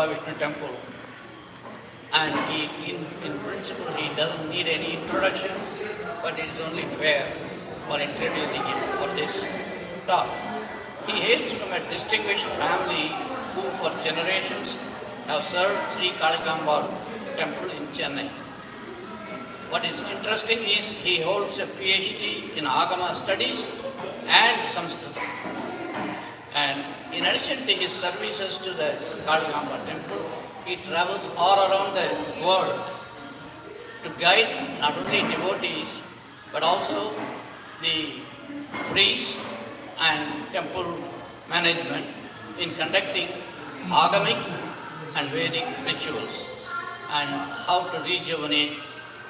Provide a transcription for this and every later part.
Vishnu temple, and in principle he doesn't need any introduction, but it is only fair for introducing him for this talk. He hails from a distinguished family who for generations have served Sri Kalikamba temple in Chennai. What is interesting is he holds a PhD in Agama studies and Sanskrit. And in addition to his services to the Kaligamba temple, he travels all around the world to guide not only devotees but also the priests and temple management in conducting agamic and Vedic rituals and how to rejuvenate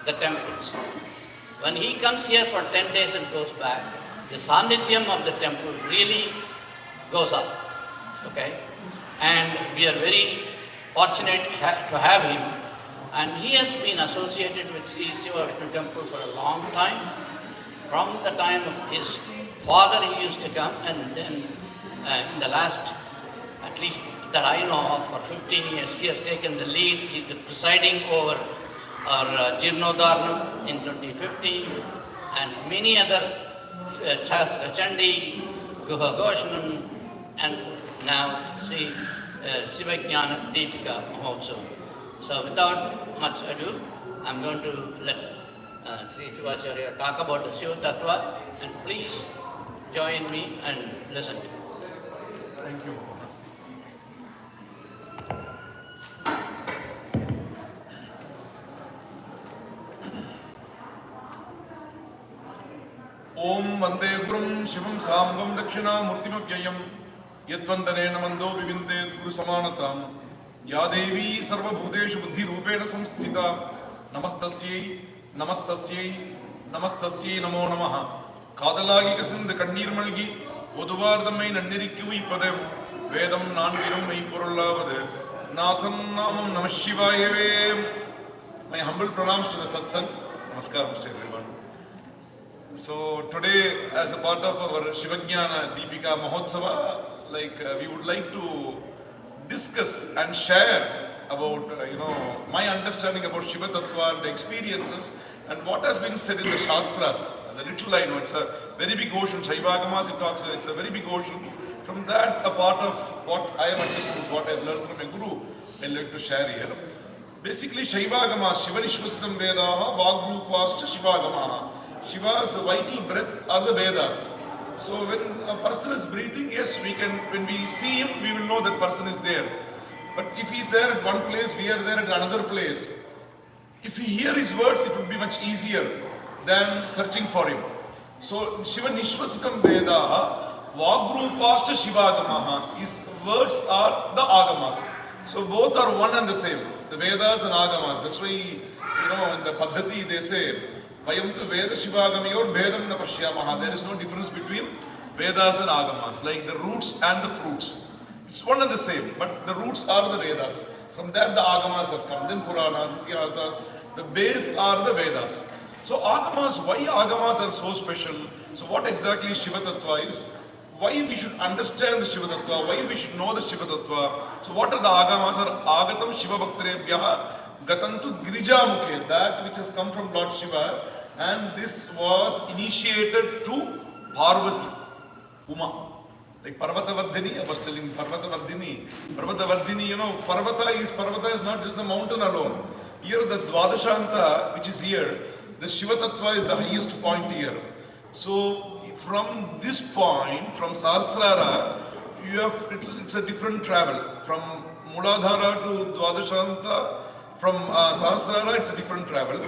the temples. When he comes here for 10 days and goes back, the sannidhyam of the temple really goes up, okay? And we are very fortunate to have him. And he has been associated with Sri Shivacharya temple for a long time. From the time of his father he used to come, and then in the last, at least that I know of, for 15 years, he has taken the lead. He is the presiding over our Jirnodharnam in 2015 and many other Chandi, Guha Goshanam, and now Sri Sivajnana Deepika Mahotsav. So without much ado, I'm going to let Sri Shivacharya talk about the Shiva Tattva, and please join me and listen. Thank you. Om Vande Gurum Shivam Sambam Dakshinamurtimabhyayam Yadvandaneena Mando Vivinde Guru Samanatam Ya Devi Sarva Bhuteshu Buddhi Rupena Samsthita Namastasyai Namastasyai Namastasyai Namo Namaha Kadalagi Kasindha Kannir Malgi Oduvardamai Nannirikku Ipadam Vedam Nanviram Ipurullavade Nathan Namam Namah Shivayave. My humble pranams to the Satsang. Namaskar, Mr. everyone. So today, as a part of our Shivajnana Deepika Mahotsava, we would like to discuss and share about my understanding about Shiva Tattva and experiences and what has been said in the Shastras. The little I know, it's a very big ocean. Shaivagamas, it talks, it's a very big ocean. From that, a part of what I have understood, what I have learned from a guru, I'd like to share here. Basically, Shaivagamas, Shiva Nishvasitam Vedaha, Vagrupascha Shivagamaha. Shiva's vital breath are the Vedas. So when a person is breathing, yes, when we see him, we will know that person is there. But if he is there at one place, we are there at another place. If we hear his words, it would be much easier than searching for him. So Shiva Nishvasitam Vedaha, Vagrupascha Shivagamaha. His words are the Agamas. So both are one and the same, the Vedas and Agamas. That's why, in the Paddhati they say, Vayam tu Veda Shivagamayor Vedam na Pashyamaha. There is no difference between Vedas and Agamas, like the roots and the fruits. It's one and the same, but the roots are the Vedas. From that the Agamas have come. Then Puranas, Itihasas, the base are the Vedas. So Agamas, why Agamas are so special? So what exactly Shiva Tattva is? Why we should understand the Shiva Tattva? Why we should know the Shiva Tattva? So what are the Agamas? Are Agatam Shiva Bhaktarebhyaha Gatantu Girija Mukhe, that which has come from Lord Shiva, and this was initiated to Parvati, Uma. Like Parvatavardhini, I was telling Parvatavardhini, Parvata is not just the mountain alone. Here the Dvadashanta, which is here, the Shiva Tattva is the highest point here. So from this point, from Sahasrara, it's a different travel. From Muladhara to Dvadashanta, from Sahasrara, it's a different travel.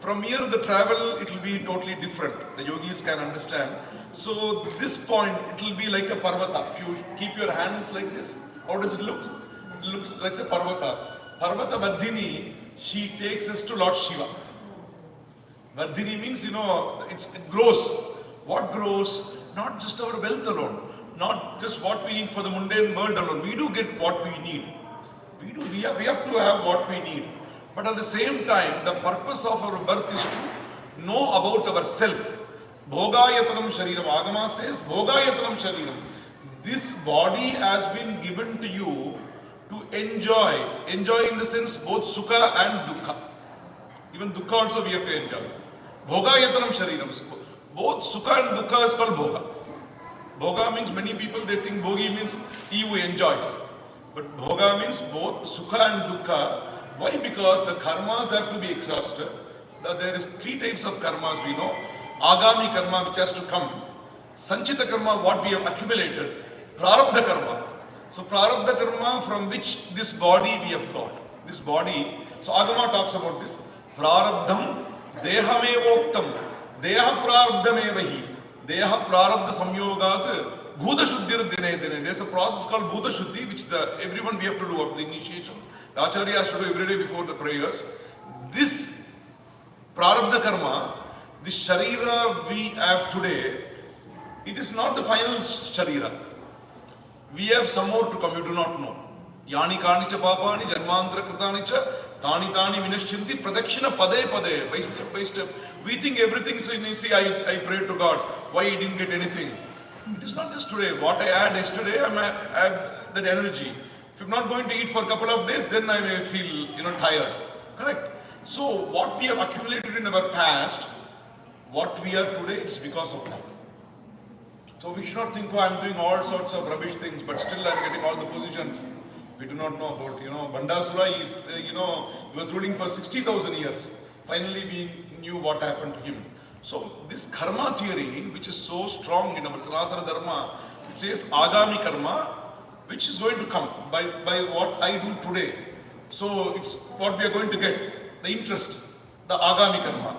From here, the travel, it will be totally different. The yogis can understand. So this point, it will be like a parvata. If you keep your hands like this, how does it look? It looks like a parvata. Parvata Vardhini, she takes us to Lord Shiva. Vardhini means, it grows. What grows? Not just our wealth alone. Not just what we need for the mundane world alone. We do get what we need. We have to have what we need. But at the same time, the purpose of our birth is to know about ourself. Bhogayatanam Shariram. Agama says, Bhogayatanam Shariram. This body has been given to you to enjoy. Enjoy in the sense both sukha and dukkha. Even dukkha also we have to enjoy. Bhoga yatanam shariram. Both sukha and dukkha is called bhoga. Bhoga means many people they think bhogi means he who enjoys. But bhoga means both sukha and dukkha. Why? Because the karmas have to be exhausted. There is 3 types of karmas we know. Agami karma which has to come. Sanchita karma what we have accumulated. Prarabdha karma. So prarabdha karma from which this body we have got. This body. So Agama talks about this. Prarabdham dehamevoktam. Deha prarabdhamevahi. Deha prarabdha samyogat. Bhuta shuddhir dine dine. There's a process called Bhuta Shuddhi which everyone we have to do after the initiation. The Acharya has to do every day before the prayers. This prarabdha karma, this sharira we have today, it is not the final sharira. We have some more to come, you do not know. Yani kanicha papani janmantra kritanicha tani tani vinashyanti pradakshina pade pade by step by step. We think everything, so you see, I pray to God, why I didn't get anything. It is not just today. What I had yesterday, I have that energy. If I'm not going to eat for a couple of days, then I may feel, tired. Correct? So what we have accumulated in our past, what we are today, is because of that. So we should not think, I'm doing all sorts of rubbish things, but still I'm getting all the positions. We do not know about, Bandasura, he was ruling for 60,000 years. Finally, we knew what happened to him. So this karma theory, which is so strong in our Sanatana Dharma, it says agami karma, which is going to come by what I do today. So it's what we are going to get, the interest, the agami karma.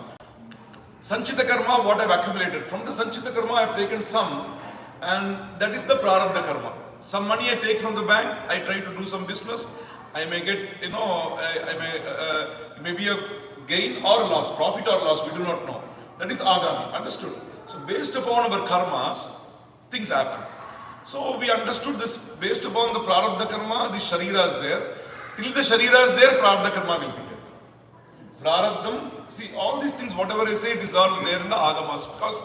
Sanchita karma, what I have accumulated. From the Sanchita karma, I have taken some, and that is the prarabdha karma. Some money I take from the bank, I try to do some business, I may get, I may be a gain or loss, profit or loss, we do not know. That is agami, understood? So based upon our karmas, things happen. So we understood this based upon the prarabdha karma, the sharira is there. Till the sharira is there, prarabdha karma will be there. Prarabdham, see all these things, whatever I say, these are there in the agamas. Because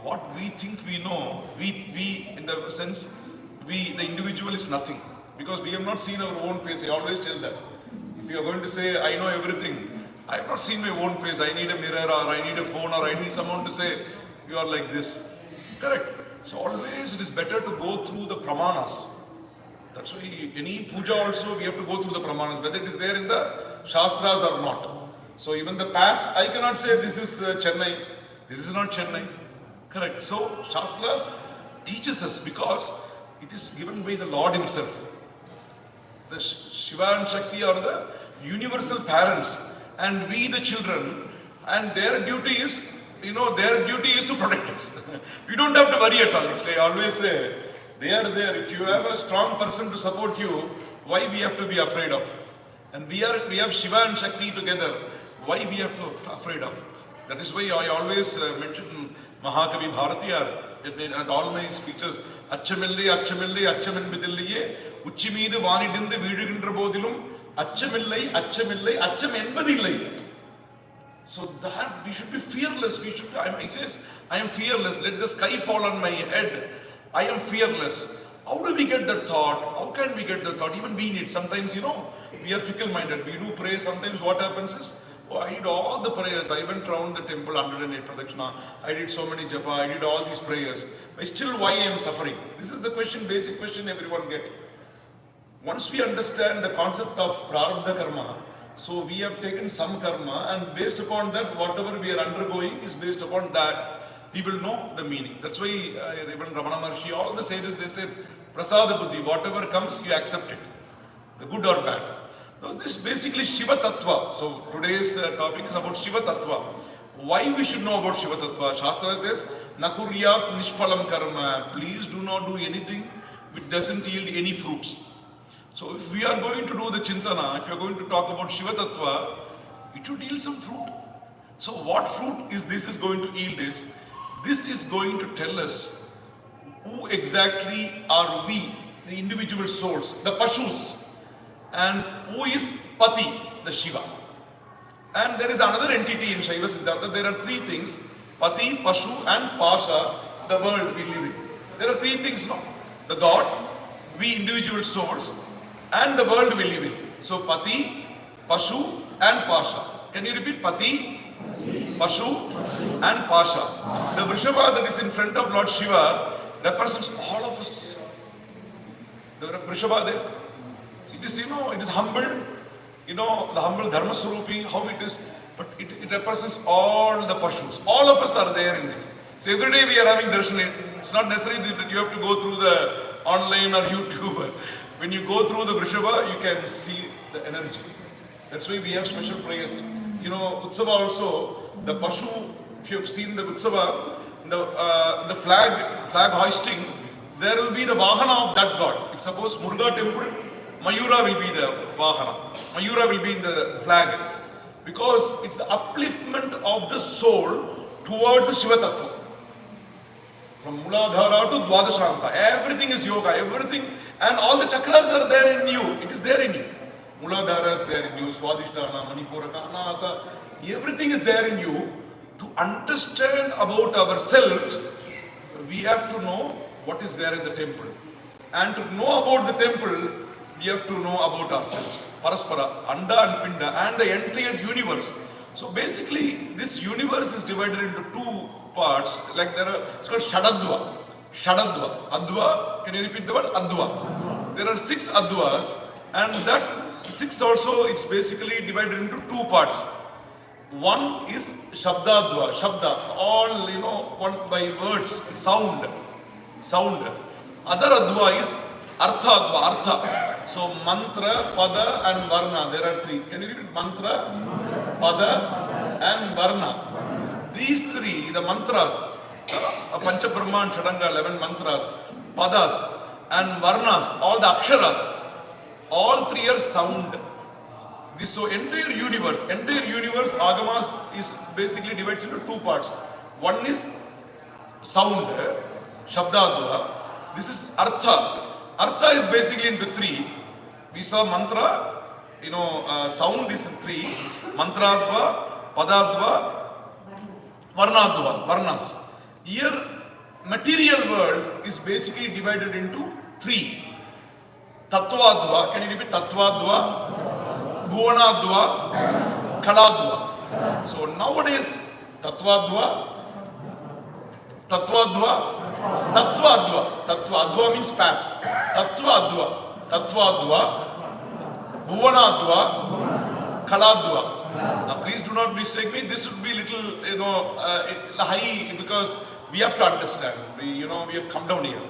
what we think we know, we in the sense, the individual is nothing. Because we have not seen our own face. I always tell that. If you are going to say, I know everything, I have not seen my own face. I need a mirror or I need a phone or I need someone to say, you are like this. Correct. So always it is better to go through the pramanas. That's why any puja also we have to go through the pramanas, whether it is there in the shastras or not. So even the path, I cannot say this is Chennai, this is not Chennai. Correct. So shastras teaches us because it is given by the Lord himself. The Shiva and Shakti are the universal parents and we the children, and their duty is, to protect us. We don't have to worry at all. I always say, they are there. If you have a strong person to support you, why we have to be afraid of? And we have Shiva and Shakti together. Why we have to be afraid of? That is why I always mention Mahakavi Bharatiyar at all my speeches. Achamille, Achamille, Achamin Bidilliye, Uchimidu Vanidinde Vidugindra Bodilum, Achamille, Achamille, Acham Enbadillai. So that we should be fearless. He says, I am fearless. Let the sky fall on my head. I am fearless. How do we get that thought? How can we get the thought? Even we need. Sometimes, we are fickle-minded. We do pray. Sometimes what happens is, I did all the prayers. I went around the temple 108 pradakshina. I did so many japa. I did all these prayers. But still, why I am suffering? This is the question, basic question everyone gets. Once we understand the concept of prarabdha karma, so we have taken some karma, and based upon that, whatever we are undergoing is based upon that. We will know the meaning. That's why even Ramana Maharshi, all the sages, they said, prasada buddhi, whatever comes, you accept it, the good or bad. Now, this is basically Shiva Tattva. So today's topic is about Shiva Tattva. Why we should know about Shiva Tattva? Shastra says, Nakuryat nishpalam karma. Please do not do anything which doesn't yield any fruits. So if we are going to do the Chintana, if you are going to talk about Shiva Tattva, it should yield some fruit. So what fruit is going to yield is, this is going to tell us who exactly are we, the individual souls, the Pashus, and who is Pati, the Shiva. And there is another entity in Shaiva Siddhartha. There are 3 things, Pati, Pashu and Pasha, the world we live in. There are 3 things, no? The God, we individual souls, and the world we live in. So Pati, Pashu and Pasha. Can you repeat? Pati, Pashu and Pasha. The Vrishabha that is in front of Lord Shiva represents all of us. The Vrishabha there, it is, it is humble, the humble Dharma Swarupi, how it is, but it represents all the Pashus. All of us are there in it. So every day we are having darshan. It's not necessary that you have to go through the online or YouTube. When you go through the Vrishabha, you can see the energy. That's why we have special prayers. Utsava also, the Pashu, if you have seen the Utsava, the flag hoisting, there will be the Vahana of that god. If suppose Muruga temple, Mayura will be the Vahana. Mayura will be in the flag. Because it's the upliftment of the soul towards the Shiva Tattva. From Muladhara to Dwadashanta, everything is yoga, everything, and all the chakras are there in you. It is there in you. Muladhara is there in you, Swadhisthana, Manipuraka, Anahata, everything is there in you. To understand about ourselves, we have to know what is there in the temple. And to know about the temple, we have to know about ourselves. Paraspara, Anda and Pinda, and the entire universe. So basically, this universe is divided into two parts. Like it's called Shadadva. Shadadva. Adva, can you repeat the word? Adva. There are 6 Advas, and that 6 also, it's basically divided into 2 parts. One is Shabdadva, Shabda, all, one by words, sound. Other Adva is Arthadva, Artha. So mantra, pada and varna, there are 3. Can you repeat? Mantra, pada and varna. These 3, the mantras, Pancha Brahman, Shadanga, 11 mantras, padas and varnas, all the aksharas, all 3 are sound. So entire universe, Agamas is basically divided into 2 parts. One is sound, Shabdadva. This is Artha. Artha is basically into 3. We saw mantra, sound is in 3. Mantradva, Padadva, Varnadva, Varnas. Here, material world is basically divided into 3. Tattvadva, can you repeat? Tattvadva, Bhuvanadva, Kaladva. So nowadays, Tattvadva, Tattvadva means path. Tattvadva, Bhuvanadva, Kaladva. Now please do not mistake me. This would be little, high, because we have to understand. We have come down here.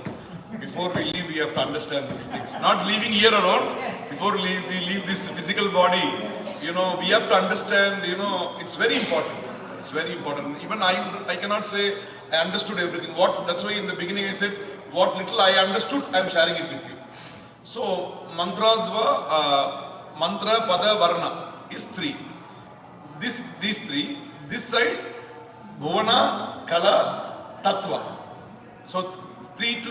Before we leave, we have to understand these things. Not leaving here alone. Before we leave this physical body, we have to understand. It's very important. It's very important. Even I cannot say I understood everything. That's why in the beginning I said, what little I understood, I am sharing it with you. So mantra, pada, varna is 3. These 3. This side, bhuvana, kala, tattva. So 3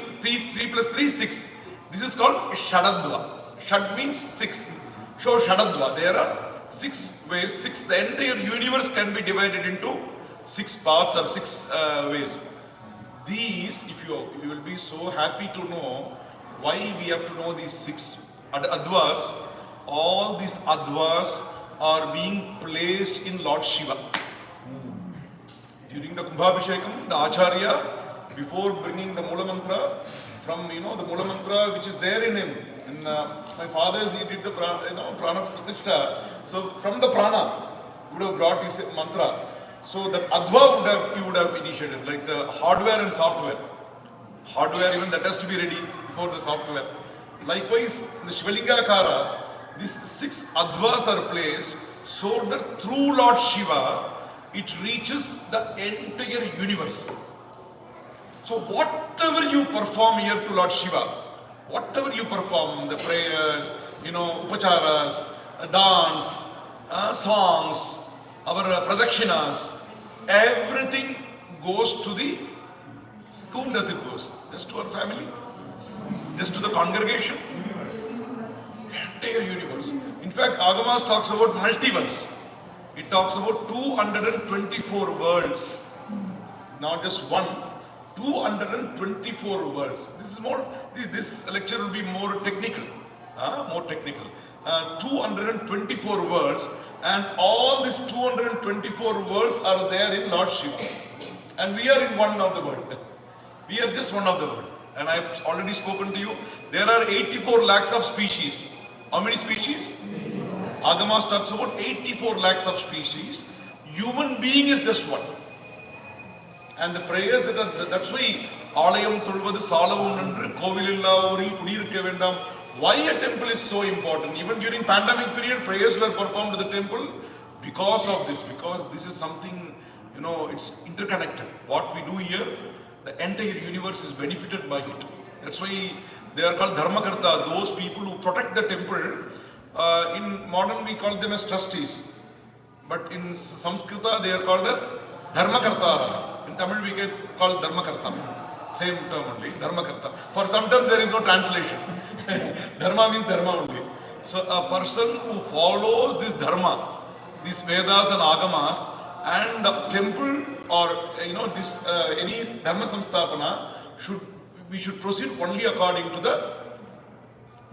plus 3, 6. This is called Shadadva. Shad means 6. So Shadadva. There are 6 ways. 6. The entire universe can be divided into 6 parts or 6 ways. These, if you will be so happy to know why we have to know these 6 Advas. All these Advas are being placed in Lord Shiva. During the Kumbhabhishekam, the Acharya, before bringing the Mula Mantra, from the Mula Mantra which is there in him. And my fathers, he did the Prana Pratishtha. So from the Prana, he would have brought his mantra. So the Adva he would have initiated, like the hardware and software. Hardware, even that has to be ready before the software. Likewise, in the Shivalingakara, these 6 Advas are placed so that through Lord Shiva, it reaches the entire universe. So whatever you perform here to Lord Shiva, whatever you perform, the prayers, upacharas, dance, songs, our pradakshinas, everything goes to whom does it go? Just to our family? Just to the congregation? Entire universe. In fact, Agamas talks about multiverse. It talks about 224 worlds. Not just one, 224 worlds. This lecture will be more technical. more technical. 224 words, and all these 224 words are there in Lord Shiva. And we are in one of the word. We are just one of the word. And I have already spoken to you. There are 84 lakhs of species. How many species? Agama talks about 84 lakhs of species. Human being is just one. And the prayers that's why Alayam Thulvadu Salavum Nandru Kovililla Uri Kudirke Vendam. Why a temple is so important? Even during pandemic period, prayers were performed at the temple because of this. Because this is something, it's interconnected. What we do here, the entire universe is benefited by it. That's why they are called Dharmakarta, those people who protect the temple. In modern we call them as trustees. But in Samskrita they are called as Dharmakarta. In Tamil we get called Dharmakarta. Same term only, Dharmakarta. For sometimes there is no translation. Dharma means Dharma only. So a person who follows this Dharma, these Vedas and Agamas, and the temple or this any Dharma Samstapana, we should proceed only according to that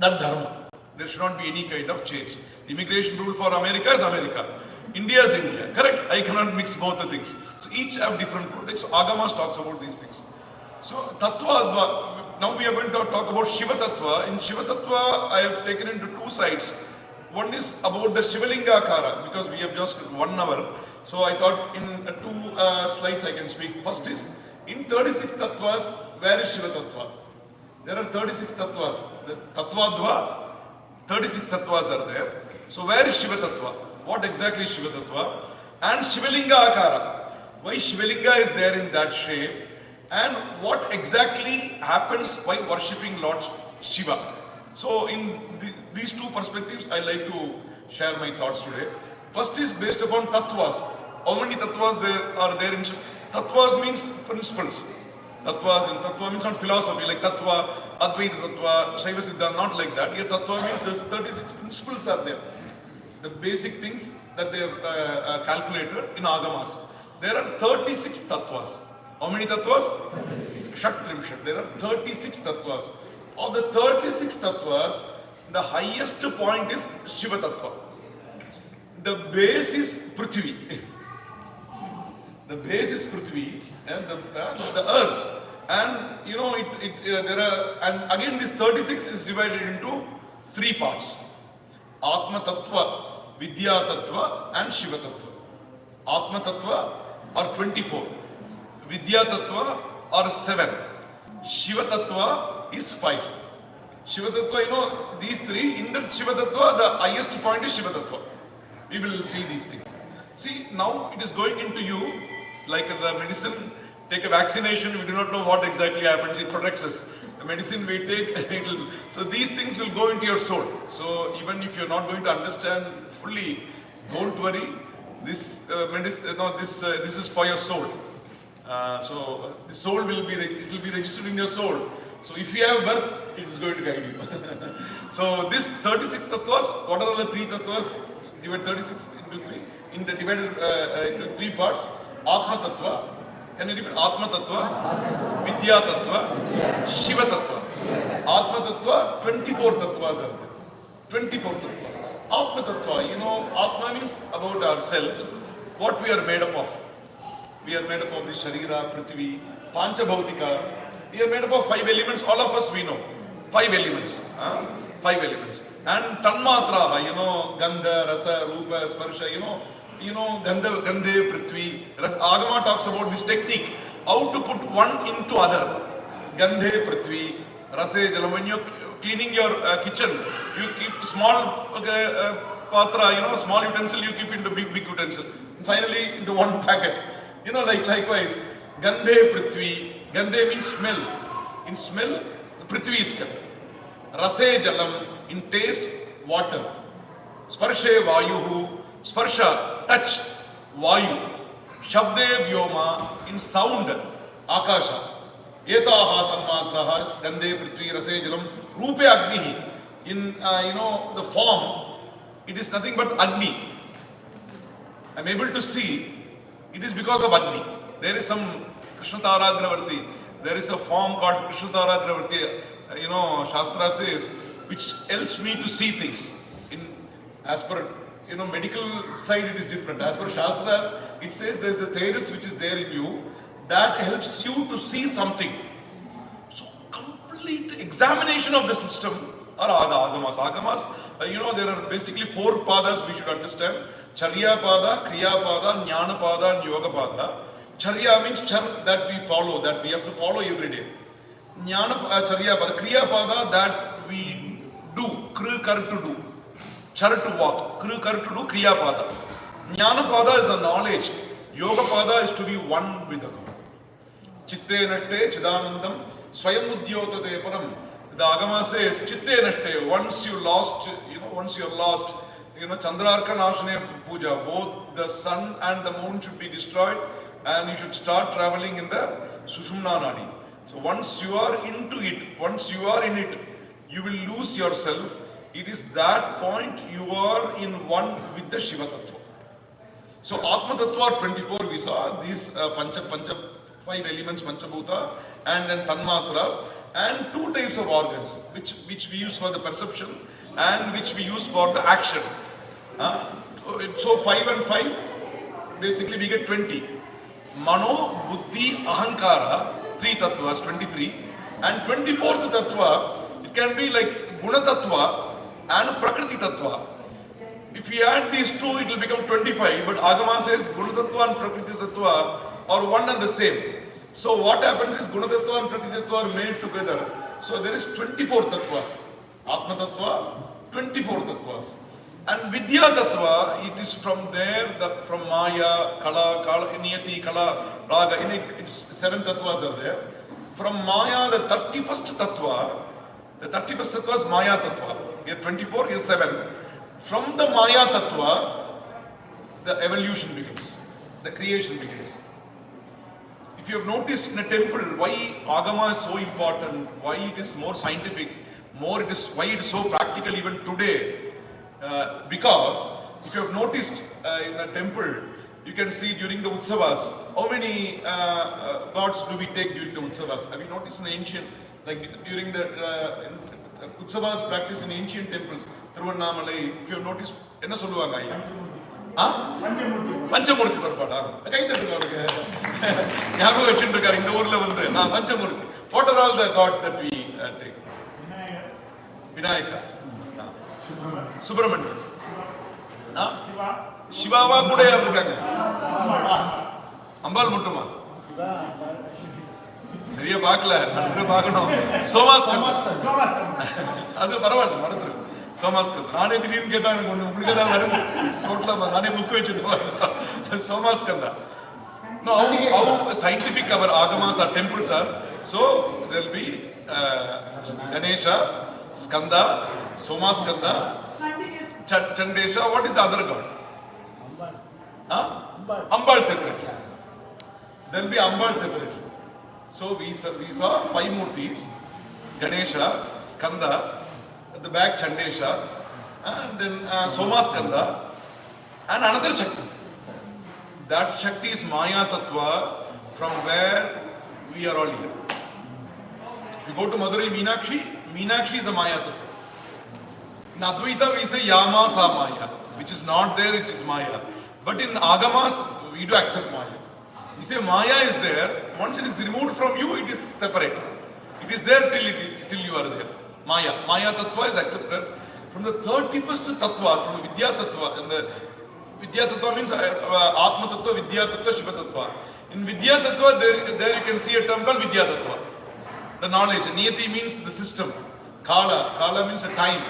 Dharma. There should not be any kind of change. The immigration rule for America is America. India is India. Correct? I cannot mix both the things. So each have different products. So Agamas talks about these things. So Tattva, now we are going to talk about Shiva Tattva. In Shiva Tattva, I have taken into two sides. One is about the Shivalinga Akara, because we have just 1 hour. So I thought in 2 slides I can speak. First is, in 36 Tattvas, where is Shiva Tattva? There are 36 Tattvas. The Tattvadva, 36 Tattvas are there. So where is Shiva Tattva? What exactly is Shiva Tattva? And Shivalinga Akara. Why Shivalinga is there in that shape? And what exactly happens by worshipping Lord Shiva? So in these two perspectives, I like to share my thoughts today. First is based upon tattvas. How many tattvas there are there in Shiva? Tattvas means principles. Tattva means not philosophy like tattva, Advaita tattva, Shaiva Siddhanta, not like that. Here tattva means there's 36 principles are there. The basic things that they have calculated in Agamas. There are 36 tattvas. How many tattvas? Shaktrimshat. There are 36 tattvas. Of the 36 tattvas, the highest point is Shiva Tattva. The base is Prithvi. The base is Prithvi and the earth. And there are, and again this 36 is divided into 3 parts. Atma Tattva, Vidya Tattva and Shiva Tattva. Atma Tattva are 24. Vidya Tattva are 7. Shiva Tattva is 5. Shiva Tattva, these 3, in the Shiva Tattva, the highest point is Shiva Tattva. We will see these things. See, now it is going into you, like the medicine, take a vaccination, we do not know what exactly happens, it protects us. The medicine we take, so these things will go into your soul. So even if you're not going to understand fully, don't worry, this medicine, this is for your soul. So the soul will be registered in your soul. So if you have birth, it is going to guide you. So this 36 tattvas, what are the 3 tattvas? Divide 36 into 3, divided into 3 parts. Atma Tattva, can you repeat? Atma Tattva, Vidya Tattva, Shiva Tattva. Atma Tattva, 24 tattvas are there. 24 tattvas. Atma Tattva, Atma means about ourselves, what we are made up of. We are made up of the Sharira, Prithvi, Panchabhautika. We are made up of 5 elements, all of us we know. 5 elements. 5 elements. And Tanmatraha, Gandha, Rasa, Rupa, Sparsha, Gandha, Gandhe, Prithvi. Agama talks about this technique, how to put one into other. Gandhe, Prithvi, Rase, Jalam. When you're cleaning your kitchen, you keep small patra, small utensil, you keep into big utensil. Finally, into one packet. Likewise, Gandhe Prithvi. Gandhe means smell. In smell, Prithvi is kept. Rase Jalam, in taste, water. Sparshe Vayuhu, Sparsha, touch, Vayu. Shabde Vyoma, in sound, Akasha. Etaha Tanmatraha, Gandhe Prithvi, Rase Jalam. Rupe Agnihi, in the form, it is nothing but Agni. I am able to see, it is because of Agni. There is some Krishna Tara Gravarti. There is a form called Krishna Tara Gravarti. Shastra says which helps me to see things. As per medical side, it is different. As per Shastras, it says there is a thesis which is there in you that helps you to see something. So complete examination of the system are agamas. Agamas, there are basically 4 padas we should understand. Charya pada, Kriya pada, Jnana pada and Yoga pada. Charya means that we follow, that we have to follow every day. Jnana Charya pada, Kriya pada, that we do, kru kar to do. Char to walk, kru kar to do, Kriya pada. Jnana pada is the knowledge. Yoga pada is to be one with the God. Chitte natte chidanandam swayam uddyotate param. The Agama says, chitte natte, once you're lost, Chandraarka Nashane Puja, both the sun and the moon should be destroyed and you should start traveling in the Sushumna Nadi. So once you are into it, once you are in it, you will lose yourself. It is that point you are in one with the Shiva Tattva. So Atma Tattva are 24, we saw these 5 elements, Panchabhuta and then Tanmatras, and 2 types of organs which we use for the perception and which we use for the action. So 5 and 5, basically we get 20. Mano, Buddhi, Ahankara, 3 tattvas, 23. And 24th tattva, it can be like Guna tattva and Prakriti tattva. If we add these 2, it will become 25. But Agama says Guna tattva and Prakriti tattva are one and the same. So what happens is Guna tattva and Prakriti tattva are made together. So there is 24 tattvas. Atma tattva, 24 tattvas. And Vidya tattva, it is from there, from Maya, Kala, Niyati, Kala, Raga, in it, 7 tattvas are there. From Maya, the 31st tattva is Maya tattva. Here 24, here 7. From the Maya tattva, the evolution begins, the creation begins. If you have noticed in a temple, why Agama is so important, why it is more scientific, why it is so practical even today. Because if you have noticed in a temple, you can see during the Utsavas, how many gods do we take during the Utsavas? Have you noticed in ancient, like during the Utsavas practice in ancient temples, Thiruvannamalai, if you have noticed, enna solluvanga ayya? Panchamurti parpada. Kai tadukavanga. Yago vechindrukaru indha oorla vandu Panchamurti. What are all the gods that we take? Vinayaka. Subramanian. Shivava kuda yaar irukanga? Ambal muttuma. சரியா பார்க்கல, அடுத்து பார்க்கணும். சோமாஸ்கந்தர். அது பரவாயில்ல, மறந்துரு. சோமாஸ்கந்தர். நானே திடீர்னு கேட்டா எனக்கு உங்களுக்கு தான் வருது. டோட்டலா நானே புக் வச்சிருக்கேன். Somaskanda. No, how scientific our agamas are, temples are. So there will be Ganesha, Skanda, Somaskanda, Chandesha. What is the other god? Ambal separate. There will be Ambal separate. So we saw 5 murtis: Ganesha, Skanda, at the back Chandesha, and then Somaskanda, and another Shakti. That Shakti is Maya Tattva, from where we are all here. If you go to Madurai Meenakshi is the Maya Tattva. In Advaita we say Yama Sa Maya, which is not there, it is Maya. But in Agamas, we do accept Maya. We say Maya is there, once it is removed from you, it is separate. It is there till you are there. Maya Tattva is accepted. From the 31st Tattva, from the Vidya Tattva, and the Vidya Tattva means Atma Tattva, Vidya Tattva, Shiva Tattva. In Vidya Tattva, there you can see a term called Vidya Tattva. The knowledge. Niyati means the system. Kala means a time.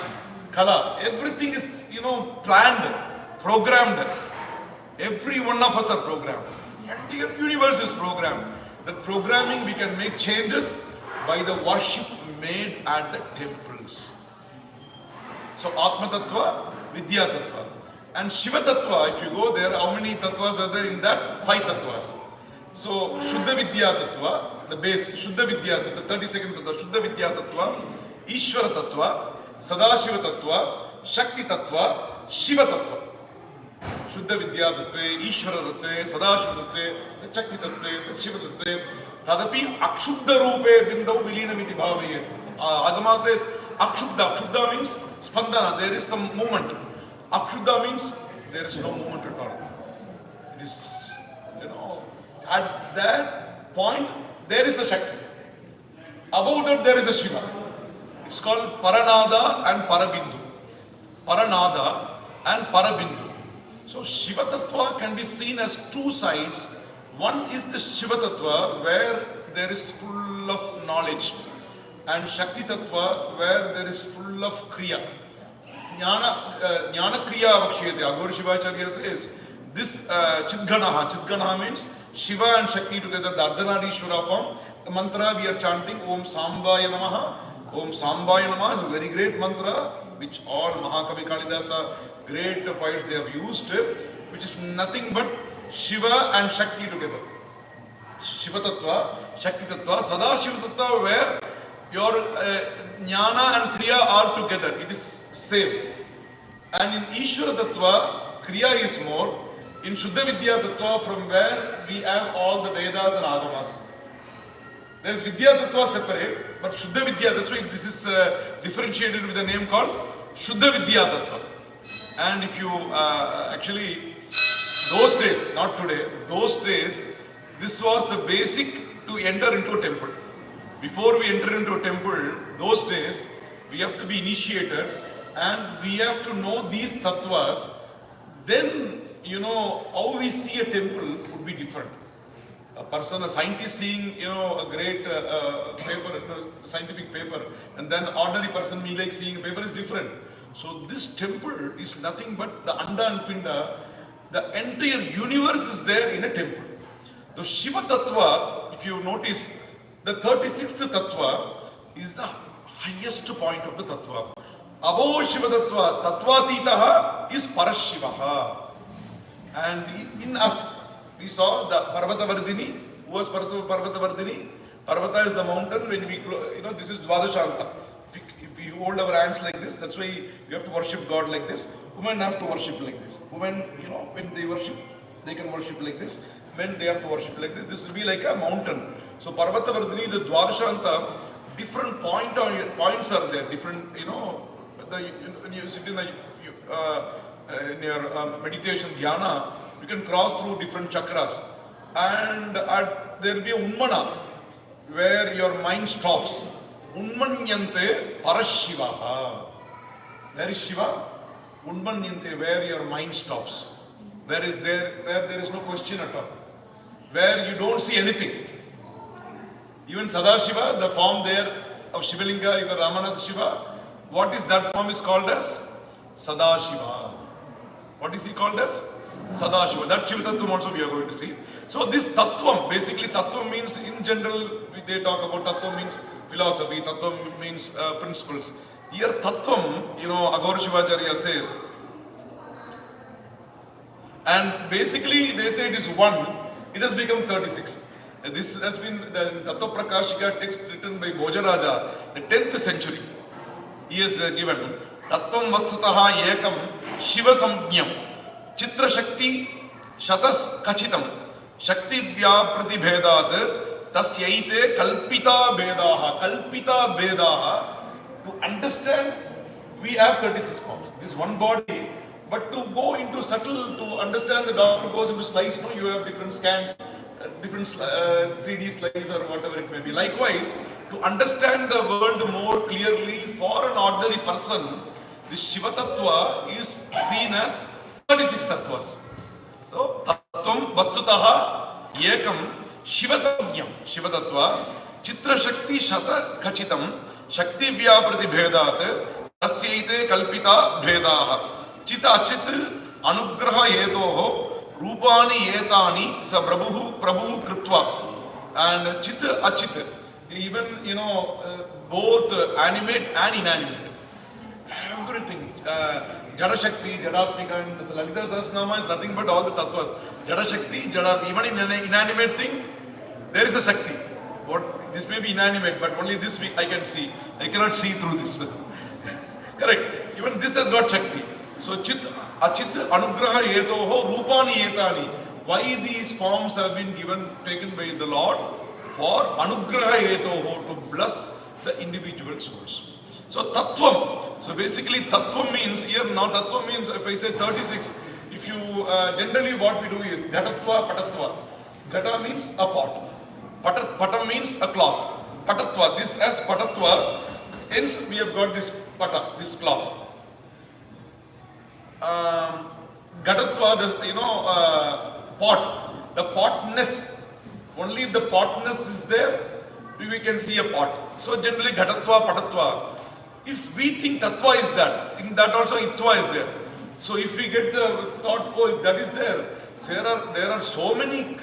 Kala. Everything is, planned, programmed. Every one of us are programmed. The entire universe is programmed. That programming, we can make changes by the worship made at the temples. So Atma Tattva, Vidya Tattva. And Shiva Tattva, if you go there, how many tattvas are there in that? 5 tattvas. So Shuddha Vidya Tattva, the base, Shuddha Vidya Tattva, 32nd Tattva, Shuddha Vidya Tattva, Ishvara Tattva, Sadashiva Tattva, Shakti Tattva, Shiva Tattva. Shuddha Vidya Tattva, Ishvara Tattva, Sadashiva Tattva, Shakti Tattva, Shiva Tattva, Tadapi Akshuddha Rupe Bindau Vilinamiti Bhavayet. Agama says, Akshubda. Akshubda means spandana. There is some movement. Akshubda means there is no movement at all. It is, at that point there is a Shakti. Above that there is a Shiva. It's called Paranada and Parabindu. Paranada and Parabindu. So Shiva Tattva can be seen as two sides. One is the Shiva Tattva where there is full of knowledge, and Shakti Tattva where there is full of Kriya. Jnana Kriya Vakshayate. Agor Shivacharya says this Chidganaha means Shiva and Shakti together, the Ardhanarishwara form. The mantra we are chanting Om Sambhaya Namaha. Om Sambhaya Namaha is a very great mantra which all Mahakavi Kalidasa great poets they have used, which is nothing but Shiva and Shakti together. Shiva Tattva, Shakti Tattva, Sada Shiva Tattva where your Jnana and Kriya are together. It is same. And in Ishvara Tattva, Kriya is more. In Shuddha Vidya Tattva, from where we have all the Vedas and Agamas. There is Vidya Tattva separate, but Shuddha Vidya, that's why this is differentiated with a name called Shuddha Vidya Tattva. And if you actually, those days, not today, those days, this was the basic to enter into a temple. Before we enter into a temple, those days, we have to be initiated and we have to know these tattvas. Then, how we see a temple would be different. A person, a scientist seeing, a great paper, scientific paper, and then ordinary person me like seeing a paper is different. So this temple is nothing but the Anda and Pinda, the entire universe is there in a temple. The Shiva Tattva, if you notice, the 36th Tattva is the highest point of the Tattva. Above Shiva Tattva, Tattvatitaha is Parashivaha. And in us, we saw the Parvatavardhini. Who was Parvatavardhini? Parvata is the mountain. When we, this is Dvadashanta. If we hold our hands like this, that's why we have to worship God like this. Women have to worship like this. Women, when they worship, they can worship like this. Men, they have to worship like this. This will be like a mountain. So Parvatavardhini, the Dvadashanta, different points are there. Different, when you sit in your meditation dhyana, you can cross through different chakras, and there will be a unmana where your mind stops. Unmanyante parashivaha. Where is Shiva? Unmanyante, where your mind stops. Where there is no question at all. Where you don't see anything. Even Sadashiva, the form there of Shivalinga, even Ramanath Shiva, what is that form is called as? Sadashiva. What is he called as? Sadashiva. That Shiva Tattvam also we are going to see. So this Tattvam, basically Tattvam means in general, they talk about Tattvam means philosophy, Tattvam means principles. Here Tattvam, Agor Shivacharya says, and basically they say it is one, it has become 36. This has been the Tattva Prakashika text written by Bhojaraja, the 10th century. He has given Tattvam Vastutaha Ekam Shiva Samjnam Chitra Shakti Shatas Kachitam Shakti Vyaprati Bhedat Tasyaite Kalpita Bedaha. Kalpita Bedaha. To understand, we have 36 forms. This one body, but to go into subtle, to understand, the doctor goes into slice, you have different scans, different 3D slice or whatever it may be. Likewise, to understand the world more clearly for an ordinary person, the Shiva Tattva is seen as 36 Tattvas. So, Tattvam Vastutaha Ekam Shiva Samjnam Shiva Tattva Chitra Shakti Shata Kachitam Shakti Vyaprati Bhedat Tasyaite Kalpita Bhedaha Chita Achit Anugraha Yetoho Rupani Yetani Sa Prabhu Kritva. And Chit Achit, even both animate and inanimate, everything, Jada Shakti, Jadatmika, and this Lalita Sahasranama is nothing but all the tattvas. Jada Shakti, even in an inanimate thing, there is a Shakti. This may be inanimate, but only this I can see. I cannot see through this. Correct. Even this has got Shakti. So Chit Achit Anugraha Yetoho Rupani Yetani. Why these forms have been taken by the Lord? For Anugraha Yetoho, to bless the individual souls. So tattvam. So basically tattvam means, here now tattvam means, if I say 36, if you generally what we do is ghatatva, patatva. Ghata means a pot. Patam means a cloth. Patatva, this as patatva, hence we have got this pata, this cloth. Ghatatva, pot, the potness, only if the potness is there, we can see a pot. So generally ghatatva, patatva. If we think tattva is that, in that also itva is there. So if we get the thought, oh, if that is there, there are so many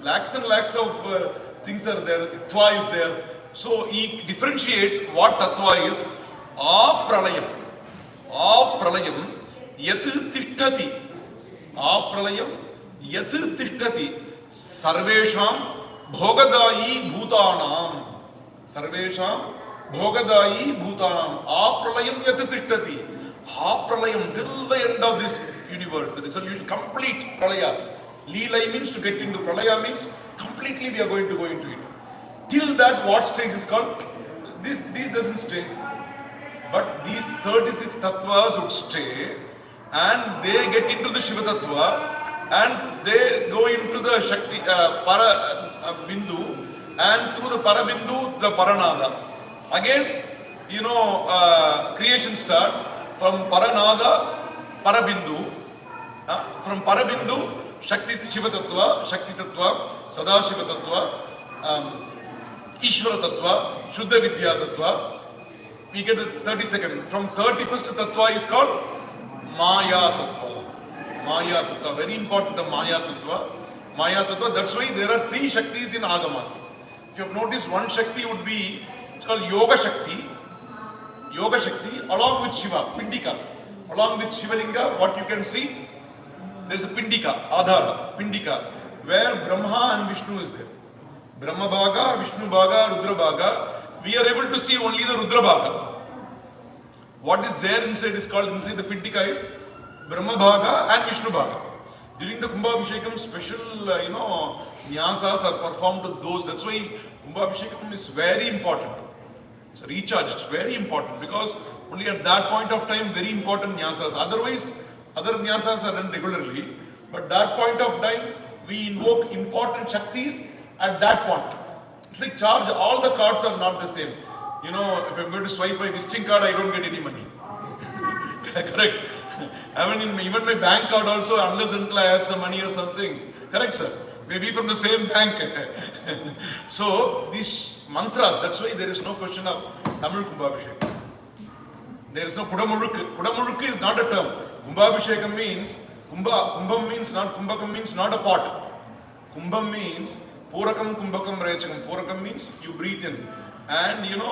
lakhs and lakhs of things are there, itva is there. So he differentiates what tattva is. Apralayam. Apralayam yat tishtati. Apralayam yat tishtati. Sarvesham bhogadayi bhutanam. Sarvesham bhogadayi bhutanam. Apralayam yat tishtati. Pralayam till the end of this universe, the dissolution, complete pralaya. Leelai means to get into, pralaya means completely we are going to go into it. Till that, what stays is called, this doesn't stay. But these 36 tattvas would stay and they get into the Shiva tattva and they go into the Shakti, para bindu, and through the para bindu, the paranada. Again, creation starts from Paranada, Parabindu, from Parabindu, Shakti Shiva Tattva, Shakti Tattva, Sada Shiva Tattva, Ishvara Tattva, Shuddha Vidya Tattva. We get the 32nd. From 31st Tattva is called Maya Tattva. Maya Tattva, very important, the Maya Tattva. Maya Tattva, that's why there are 3 Shaktis in Agamas. If you have noticed, one Shakti would be, it's called Yoga Shakti. Yoga Shakti along with Shiva, Pindika. Along with Shivalinga, what you can see, there is a Pindika, Adhara, Pindika, where Brahma and Vishnu is there. Brahma Bhaga, Vishnu Bhaga, Rudra Bhaga. We are able to see only the Rudra Bhaga. What is there inside is called, inside the Pindika is Brahma Bhaga and Vishnu Bhaga. During the Kumbhabhishekam, special, nyasas are performed to those. That's why Kumbhabhishekam is very important. It's a recharge, it's very important because only at that point of time, very important nyasas. Otherwise, other nyasas are done regularly. But that point of time, we invoke important Shaktis at that point. It's like charge, all the cards are not the same. If I'm going to swipe my visiting card, I don't get any money. Correct? Even my bank card also, unless until I have some money or something. Correct, sir? Maybe from the same bank. So, these mantras, that's why there is no question of Tamil Kumbhabhishekam. There is no Kudamurukku. Kudamurukku is not a term. Kumbhabhishekam means, Kumbham means not, Kumbhakam means not a pot. Kumbham means, Purakam Kumbhakam Rechakam. Purakam means you breathe in. And you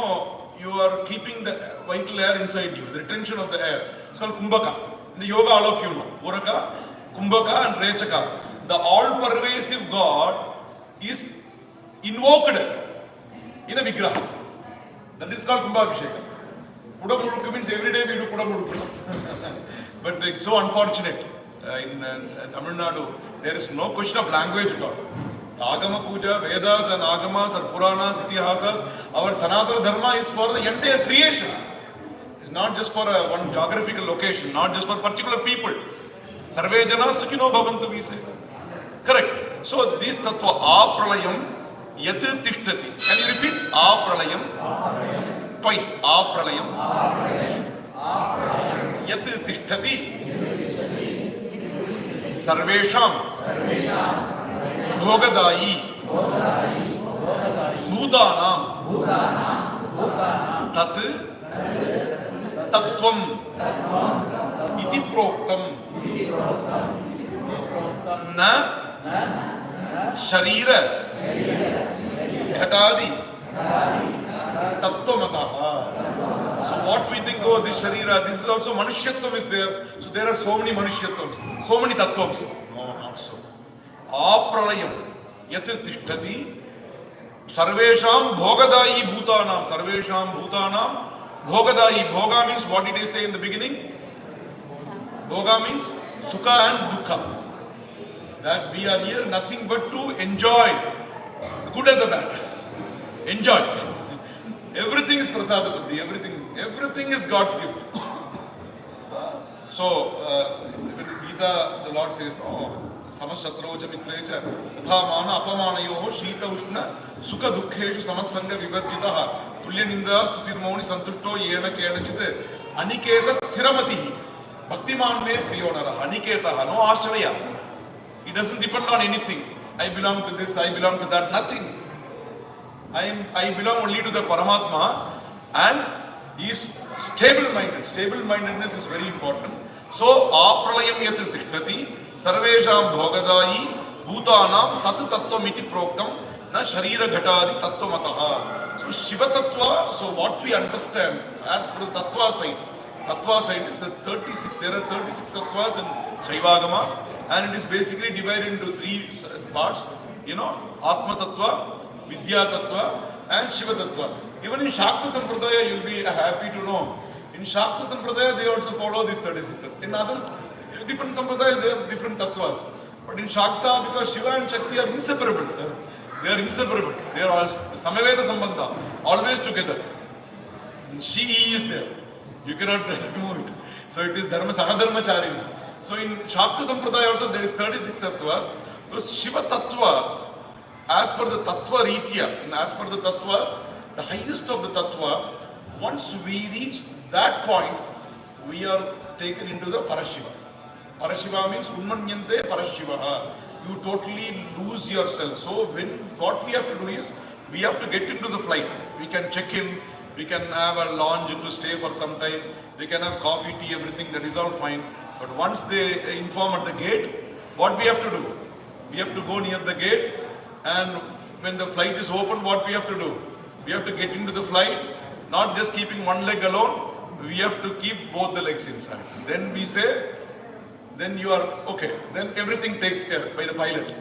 are keeping the vital air inside you, the retention of the air. It's called Kumbhaka. In the yoga, all of you know. Puraka, Kumbhaka and Rechaka. The all-pervasive God is invoked in a Vigraha. That is called Kumbhabhishekam. Kudamurukku means every day we do Kudamurukku. But it's so unfortunate. In Tamil Nadu, there is no question of language at all. Agama Puja, Vedas and Agamas or Puranas, Itihasas, our Sanatana Dharma is for the entire creation. It's not just for one geographical location, not just for particular people. Sarve Jana Sukhino Bhavantu, we say. Correct. So this tattva, Apralayam Yat Tishtati. Can you repeat? Apralayam. Twice. Apralayam. Yat Tishtati. Sarvesham. Bhogadayi. Bhutanam. Tat. Tattvam. Iti proktam. Na. Sharira Ghatadi Tattvamataha. So what we think, oh, this Sharira, this is also Manushyatvam is there. So there are so many Manushyattvams, so many Tattvams. No, not so. Apralayam Yat Tishtati Sarvesham Bhogadayi Bhutanam. Sarvesham Bhutanam Bhogadayi. Bhoga means what did I say in the beginning? Bhoga means Sukha and Dukkha. That we are here nothing but to enjoy the good and the bad. Enjoy. Everything is prasada buddhi, everything. Everything is God's gift. So, in Gita, the Lord says, no, samashatroja mitrecha, tatha mana apamanayoho, shita ushna, sukha dukkheshu samassanga vivarjitaha, tulya ninda stutirmauni santushto yena kenachit, aniketa sthiramatihi, bhaktiman me priyonara, aniketaha, no ashraya. He doesn't depend on anything. I belong to this, I belong to that, nothing. I belong only to the Paramatma, and he is stable-minded. Stable-mindedness is very important. So, apralayam yat tishtati, sarvesham bhogadayi, bhutanam tat tattvam proktam, na sharira ghatadi tattva. So, Shiva Tattva, so what we understand as per the Tattva side is the 36, there are 36 Tattvas in Shaivagamas, and it is basically divided into three parts, Atma Tattva, Vidya Tattva and Shiva Tattva. Even in Shakta Sampradaya, you will be happy to know. In Shakta Sampradaya, they also follow these 36 Tattvas. In others, different Sampradaya, they have different Tattvas. But in Shakta, because Shiva and Shakti are inseparable. They are inseparable. They are all Samaveda Sambandha, always together. She is there. You cannot remove it. So it is Dharma Sahadharmacharini. So in Shakta Sampradaya also, there is 36 Tattvas. Those Shiva Tattva, as per the Tattva Ritya, and as per the Tattvas, the highest of the Tattva, once we reach that point, we are taken into the Parashiva. Parashiva means Unmanyante Parashivaha. You totally lose yourself. So what we have to do is, we have to get into the flight. We can check in, we can have a lounge to stay for some time, we can have coffee, tea, everything, that is all fine. But once they inform at the gate, what we have to do? We have to go near the gate, and when the flight is open, what we have to do? We have to get into the flight, not just keeping one leg alone, we have to keep both the legs inside. Then we say, then you are okay. Then everything takes care by the pilot.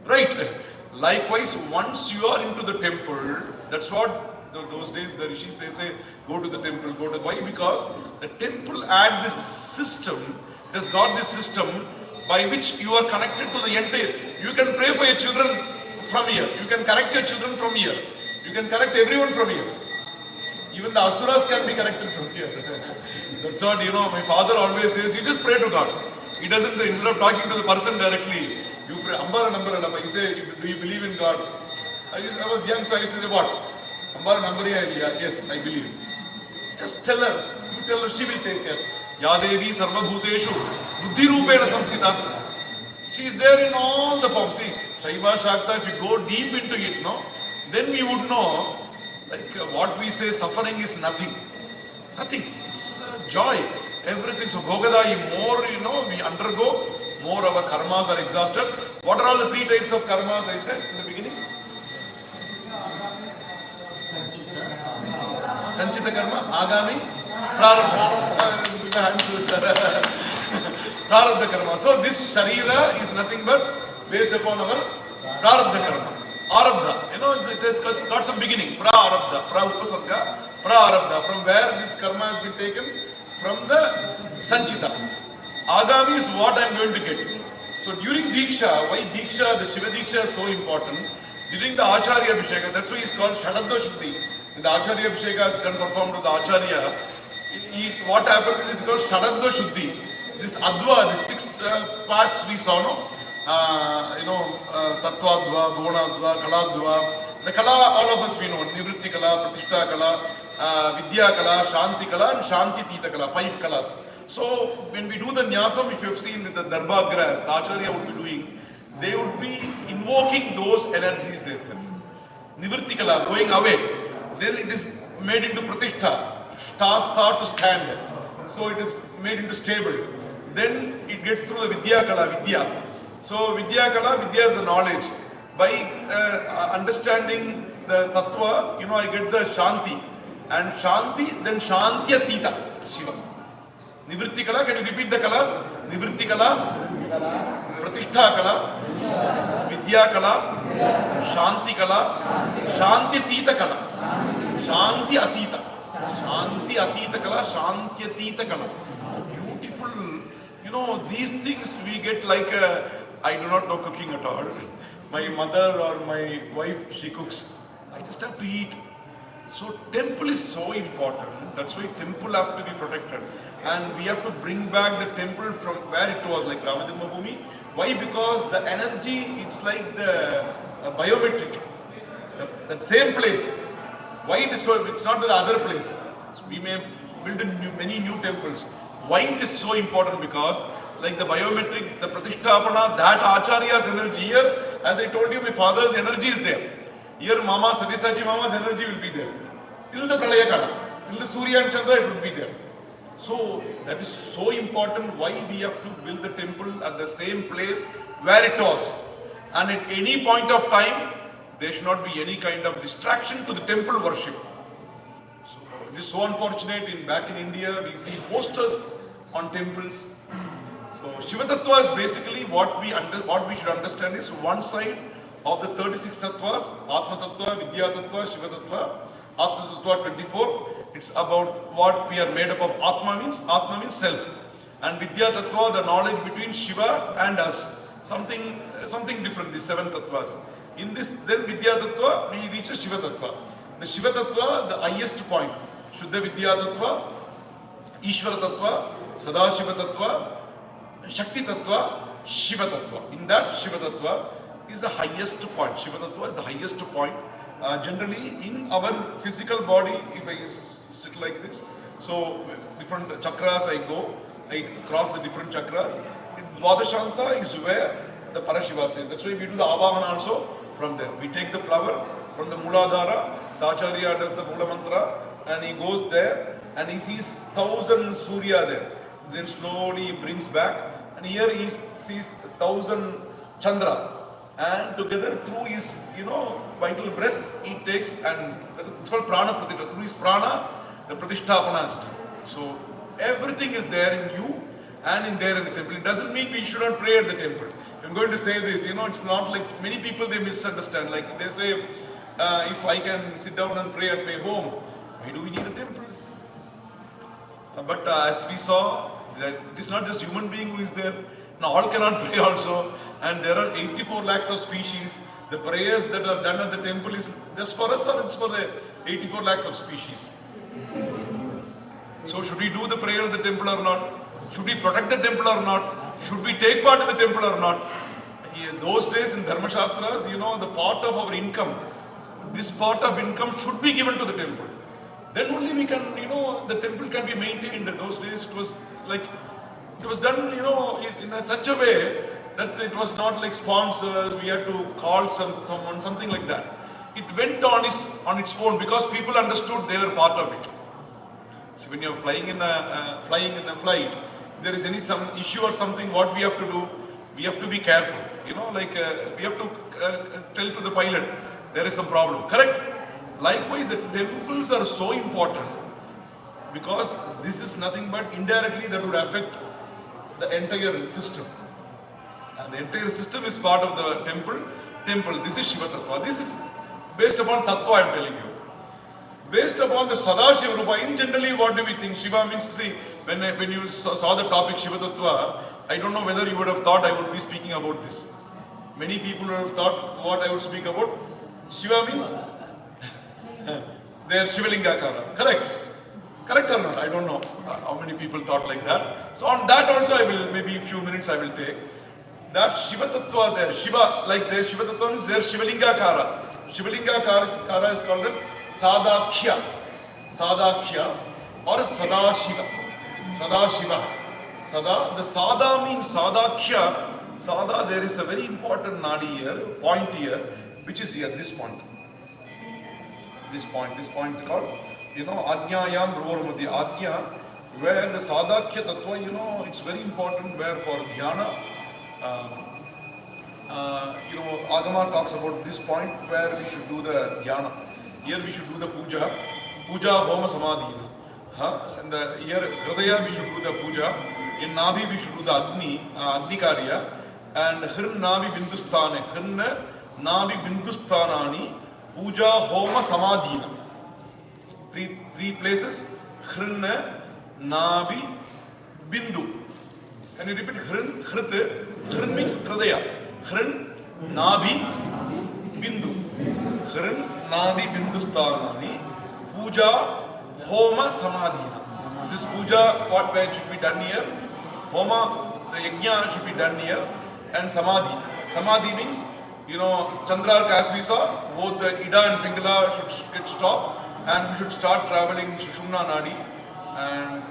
Right? Likewise, once you are into the temple, that's what those days the rishis, they say, go to the temple, go to... Why? Because the temple had this system, it has got this system by which you are connected to the entire... You can pray for your children from here. You can correct your children from here. You can correct everyone from here. Even the asuras can be corrected from here. That's what, my father always says, you just pray to God. He doesn't say, instead of talking to the person directly, you pray, Ambara Nambaralama. He say, do you believe in God? I was young, so I used to say, what? Ambara Nambariya, yes, I believe. Just tell her. You tell her, she will take care. Yadevi Sarva Bhuteshu Buddhi Rupena Samstita. She is there in all the forms. See, Shaiva Shakta, if you go deep into it, then we would know, like what we say, suffering is nothing. Nothing. It's joy. Everything. So Bhogadai, more, we undergo, more our karmas are exhausted. What are all the three types of karmas I said in the beginning? Sanchita karma, Agami, Prarabdha. Prarabdha karma. So this Sharira is nothing but based upon our Prarabdha karma. Arabdha, it has got some beginning. Prarabdha, Upasarga, Prarabdha. From where this karma has been taken? From the Sanchita. Agami is what I am going to get. So during Diksha, why Diksha, the Shiva Diksha is so important? During the Acharya Abhisheka, that's why it's called Shadadva Shuddhi. When the Acharya Abhisheka is done performed to the Acharya, what happens is it's called Shadadva Shuddhi. This Adva, the six parts we saw, Tattvadva, Gonadva, Kaladva. The Kala, all of us we know, Nivritti Kala, Pratishta Kala, Vidya Kala, Shanti Kala, and Shanti Tita Kala, 5 Kalas. So when we do the Nyasam, if you have seen with the Darbhagras, the Acharya would be doing, they would be invoking those energies there. Nivritti Kala, going away. Then it is made into Pratishtha, Stastha to stand. So it is made into stable. Then it gets through the Vidya Kala, Vidya. So Vidya Kala, Vidya is the knowledge. By understanding the Tattva, I get the Shanti. And Shanti, then Shantya Tita, Shiva. Nivritti Kala, can you repeat the Kalas? Nivritti Kala, Pratishtha Kala, Vidya Kala, Shanti Kala, Shantya Tita Kala, Shanti Atita. Shanti Atita Kala, Shanti Atita Kala. Beautiful. These things we get like I do not know cooking at all. My mother or my wife, she cooks. I just have to eat. So temple is so important. That's why temple have to be protected, and we have to bring back the temple from where it was, like Ramajanmabhoomi. Why? Because the energy, it's like the biometric, that same place. Why it is so? It's not the other place. So we may build many new temples. Why it is so important? Because like the biometric, the pratishtapana, that Acharya's energy here, as I told you, my father's energy is there. Here Mama, Sabyasachi Mama's energy will be there. Till the Pralaya Kala, till the Surya and Chandra, it will be there. So that is so important why we have to build the temple at the same place where it was. And at any point of time, there should not be any kind of distraction to the temple worship. So it is so unfortunate back in India, we see posters on temples. So Shiva Tattva is basically what we should understand is one side of the 36 Tattvas, Atma Tattva, Vidya Tattva, Shiva Tattva, Atma Tattva 24. It's about what we are made up of. Atma means self. And Vidya Tattva, the knowledge between Shiva and us. Something different, the 7 Tattvas. In this, then Vidya Tattva, we reach a Shiva Tattva. The Shiva Tattva, the highest point. Shuddha Vidya Tattva, Ishvara Tattva, Sadashiva Tattva, Shakti Tattva, Shiva Tattva. In that, Shiva Tattva is the highest point. Shiva Tattva is the highest point. Generally, in our physical body, if I sit like this, so different chakras I cross the different chakras. Dvadashanta is where the Parashiva stays. That's why we do the Avahana also from there. We take the flower from the Muladhara, the Acharya does the Mula Mantra, and he goes there and he sees 1,000 Surya there. Then slowly he brings back, and here he sees 1,000 Chandra, and together through his vital breath he takes, and it's called Prana Pratishtha. Through his Prana, the Pratishtapana is done. So everything is there in you and in there in the temple. It doesn't mean we should not pray at the temple. I'm going to say this, it's not like many people they misunderstand. Like they say, if I can sit down and pray at my home, why do we need a temple? But as we saw, that it is not just human being who is there. Now all cannot pray also, and there are 84 lakhs of species. The prayers that are done at the temple is just for us, or it's for the 84 lakhs of species. So should we do the prayer at the temple or not? Should we protect the temple or not? Should we take part in the temple or not? Those days in Dharma Shastras, the part of our income, this part of income should be given to the temple. Then only we can, the temple can be maintained. Those days it was done, in such a way that it was not like sponsors, we had to call someone, something like that. It went on its own because people understood they were part of it. So when you're flying in a flight, there is some issue or something, what we have to do? We have to be careful. We have to tell to the pilot, there is some problem. Correct? Likewise, the temples are so important because this is nothing but indirectly that would affect the entire system. And the entire system is part of the temple. This is Shiva Tattva. This is based upon Tattva, I am telling you. Based upon the Sadashiva Rupa, in generally what do we think? Shiva means, see, when you saw the topic Shiva Tattva, I don't know whether you would have thought I would be speaking about this. Many people would have thought what I would speak about. Shiva means they are Shivalingakara. Correct or not? I don't know how many people thought like that. So on that also maybe a few minutes I will take. That Shiva Tattva there, Shiva, like there, Shiva Tattva is there, Shivalingakara. Shivalingakara is called as Sadakya or Sadashiva. Sada, the Sada means Sadakya. Sada, there is a very important nadi here, point here, which is here, this point. This point called, Ajnayam Dhruvaramudhi, Ajna, where the Sadakya Tattva, it's very important where for Dhyana, Agama talks about this point where we should do the Dhyana. Here we should do the Puja Homa Samadhi. And here Hridaya we should do the Puja. In Nabi we should do the Agni Karya. And Hirn Nabi Bindustane, Hirn Nabi Bindustanani, Puja Homa Samadhina. Three places, Hirn Nabi Bindu. Can you repeat? Hirn, Hrit, Hirn means Hridaya. Hirn Nabi Bindu. Hirn Nabi Bindustanani, puja, homa, samadhina. This is puja, what way it should be done here. Homa, the yajna should be done here. And samadhi. Samadhi means, Chandra, as we saw, both the Ida and Pingala should get stopped. And we should start traveling Sushumna Nadi. And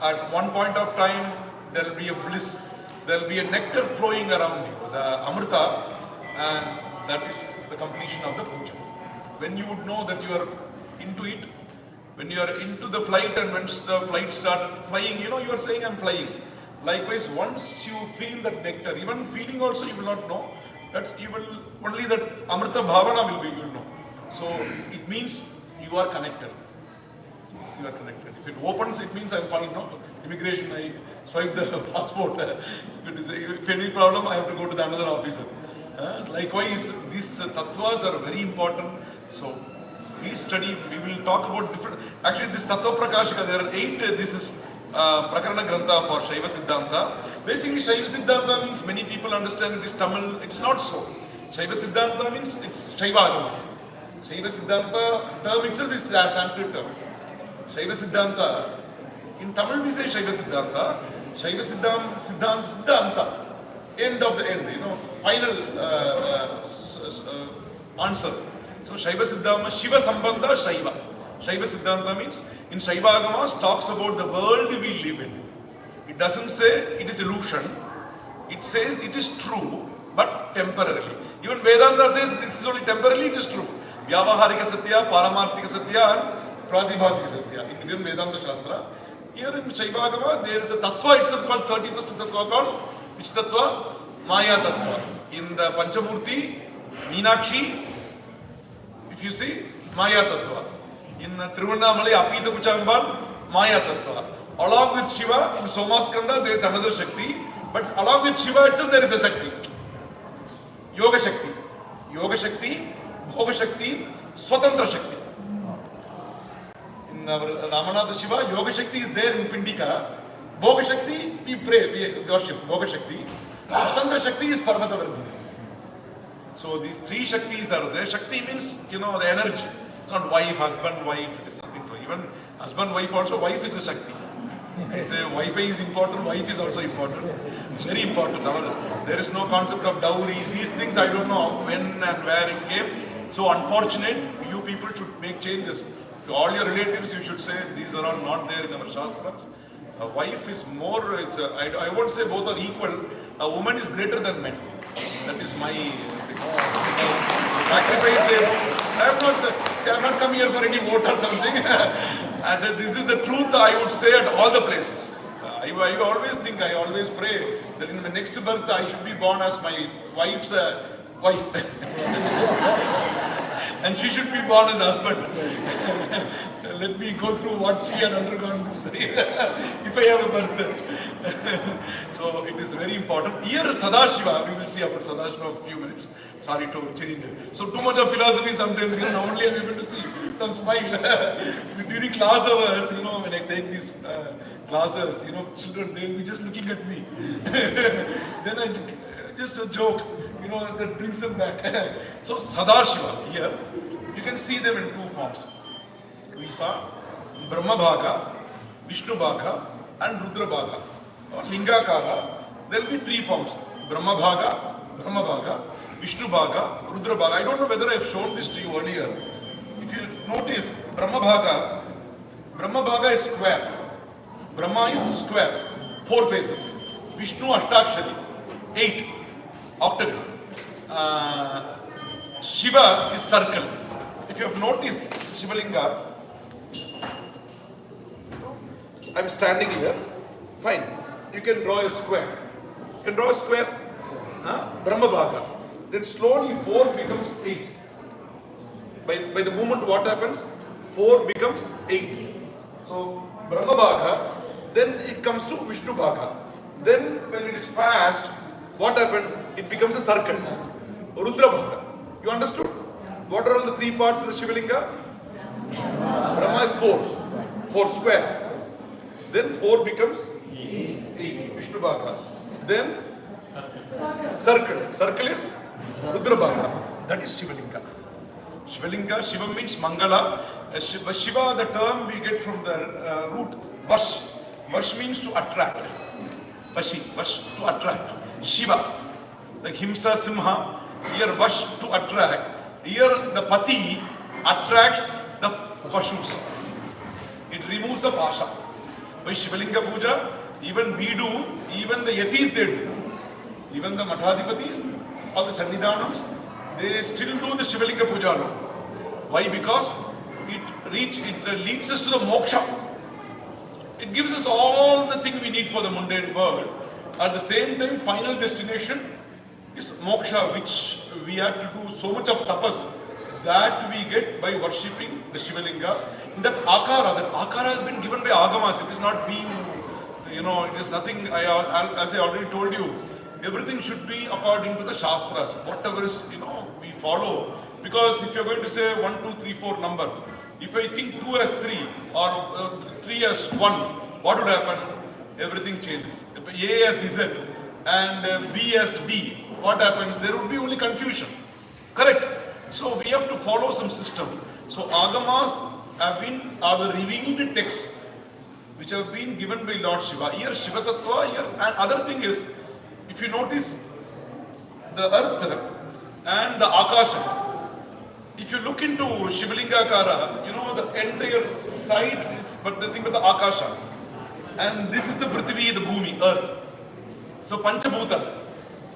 at one point of time, there will be a bliss. There will be a nectar flowing around you, the Amrita, and that is the completion of the puja. When you would know that you are into it, when you are into the flight and once the flight started flying, you are saying I'm flying. Likewise, once you feel that nectar, even feeling also you will not know. You will only that Amrita Bhavana will be, you will know. So it means you are connected. You are connected. If it opens, it means I'm fine. No immigration. I swipe the passport. If any problem, I have to go to the another officer. Likewise, these tattvas are very important. So please study. We will talk about different. Actually, this Tattva Prakashika, there are 8. This is Prakarana Grantha for Shaiva Siddhanta. Basically, Shaiva Siddhanta means many people understand it is Tamil. It is not so. Shaiva Siddhanta means it's Shaiva Agamas. Shaiva Siddhanta term itself is a Sanskrit term. Shaiva Siddhanta. In Tamil we say Shaiva Siddhanta. Shaiva Siddhanta. End of the end. Final answer. So Shaiva Siddhanta, Shiva Sambandha Shaiva. Shaiva Siddhanta means in Shaiva Agamas talks about the world we live in. It doesn't say it is illusion. It says it is true but temporarily. Even Vedanta says this is only temporarily, it is true. Vyavaharika Satya, Paramarthika Satya and Pratibhasika Satya. In Indian Vedanta Shastra. Here in Shaiva Agama there is a Tattva itself called 31st Tattva called which Tattva? Maya Tattva. In the Panchamurti, Meenakshi, if you see, Maya Tattva. In Trivandamali, Apita Kuchambal, Maya Tattva. Along with Shiva, in Somaskanda, there is another Shakti. But along with Shiva itself, there is a Shakti. Yoga Shakti. Yoga Shakti, Bhoga Shakti, Swatantra Shakti. In our Ramanatha Shiva, Yoga Shakti is there in Pindika. Bhoga Shakti, we pray, we worship. Bhoga Shakti. Swatantra Shakti is Parvata Vardhini. So these 3 Shaktis are there. Shakti means, the energy. It's not wife, husband, wife. It is nothing to even husband, wife also. Wife is the Shakti. I say Wi-Fi is important, wife is also important. Very important. There is no concept of dowry. These things I don't know when and where it came. So unfortunate, you people should make changes. To all your relatives, you should say these are all not there in our Shastras. A wife is more, I won't say both are equal. A woman is greater than men. That is my sacrifice there. I am not come here for any vote or something. And this is the truth I would say at all the places. I always think, I always pray that in the next birth I should be born as my wife's wife. And she should be born as husband. Let me go through what she had undergone to say, if I have a birth. So it is very important. Here Sadashiva, we will see about Sadashiva in a few minutes. Sorry to change. So too much of philosophy sometimes, now only I am able to see some smile. During class hours, when I take these classes, children, they will be just looking at me. Then I just a joke, that brings them back. So Sadashiva, here, you can see them in 2 forms. We saw Brahma Bhaga, Vishnu Bhaga and Rudra Bhaga. Lingakara, there will be 3 forms. Brahma Bhaga, Vishnu Bhaga, Rudra Bhaga. I don't know whether I have shown this to you earlier. If you notice, Brahma Bhaga is square. Brahma is square, 4 faces. Vishnu Ashtakshari, 8, octagon. Shiva is circle. If you have noticed Shivalinga, I am standing here. Fine. You can draw a square. You can draw a square. Brahma Bhaga. Then slowly 4 becomes 8. By the movement, what happens? 4 becomes 8. So Brahma Bhaga. Then it comes to Vishnu Bhaga. Then when it is fast, what happens? It becomes a circle. Rudra Bhaga. You understood? What are all the 3 parts of the Shivalinga? Brahma is 4. 4 square. Then 4 becomes 8. Vishnu Bhaga. Then Circle. Circle is Rudrabhara. That is Shivalinga. Shivalinga, Shiva means Mangala. Shiva, the term we get from the root Vash. Vash means to attract. Vashi, Vash, to attract. Shiva, like Himsa, Simha. Here Vash, to attract. Here the Pati attracts the Pashus. It removes the Pasha. By Shivalinga Puja, even we do, even the Yatis they do. Even the Mathadipatis, all the Sannidhanams, they still do the Shivalinga Puja. Why? Because it leads us to the moksha. It gives us all the thing we need for the mundane world. At the same time, final destination is moksha, which we have to do so much of tapas that we get by worshipping the Shivalinga. In that akara has been given by agamas. It is not being, it is nothing. As I already told you, everything should be according to the Shastras. Whatever is, we follow. Because if you are going to say 1, 2, 3, 4 number, if I think 2 as 3 or 3 as 1, what would happen? Everything changes. If A as Z and B as D, what happens? There would be only confusion. Correct? So we have to follow some system. So Agamas are the revealed texts which have been given by Lord Shiva. Here Shiva Tattva, here, and other thing is, if you notice the earth and the Akasha, if you look into Shivalinga Akara, the entire side is but the thing with the Akasha. And this is the Prithvi, the Bhumi, earth. So Panchabhutas,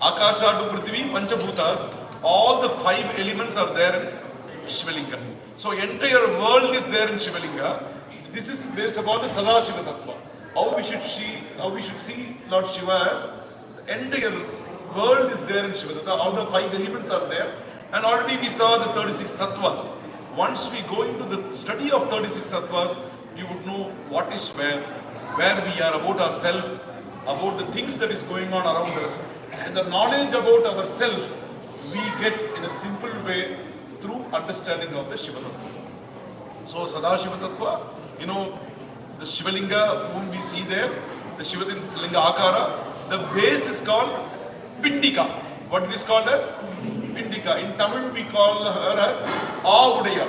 Akasha to Prithvi, Panchabhutas, all the 5 elements are there in Shivalinga. So entire world is there in Shivalinga. This is based upon the Sadashiva Tattva. How we should see Lord Shiva as the entire world is there in Shiva Tattva. All the 5 elements are there. And already we saw the 36 Tattvas. Once we go into the study of 36 Tattvas, you would know what is where we are, about ourselves, about the things that is going on around us. And the knowledge about ourselves we get in a simple way through understanding of the Shiva Tattva. So Sadashiva Tattva, the Shivalinga whom we see there, the Shivalinga Akara, the base is called Pindika. What it is called as? Pindika. In Tamil we call her as Avudaya.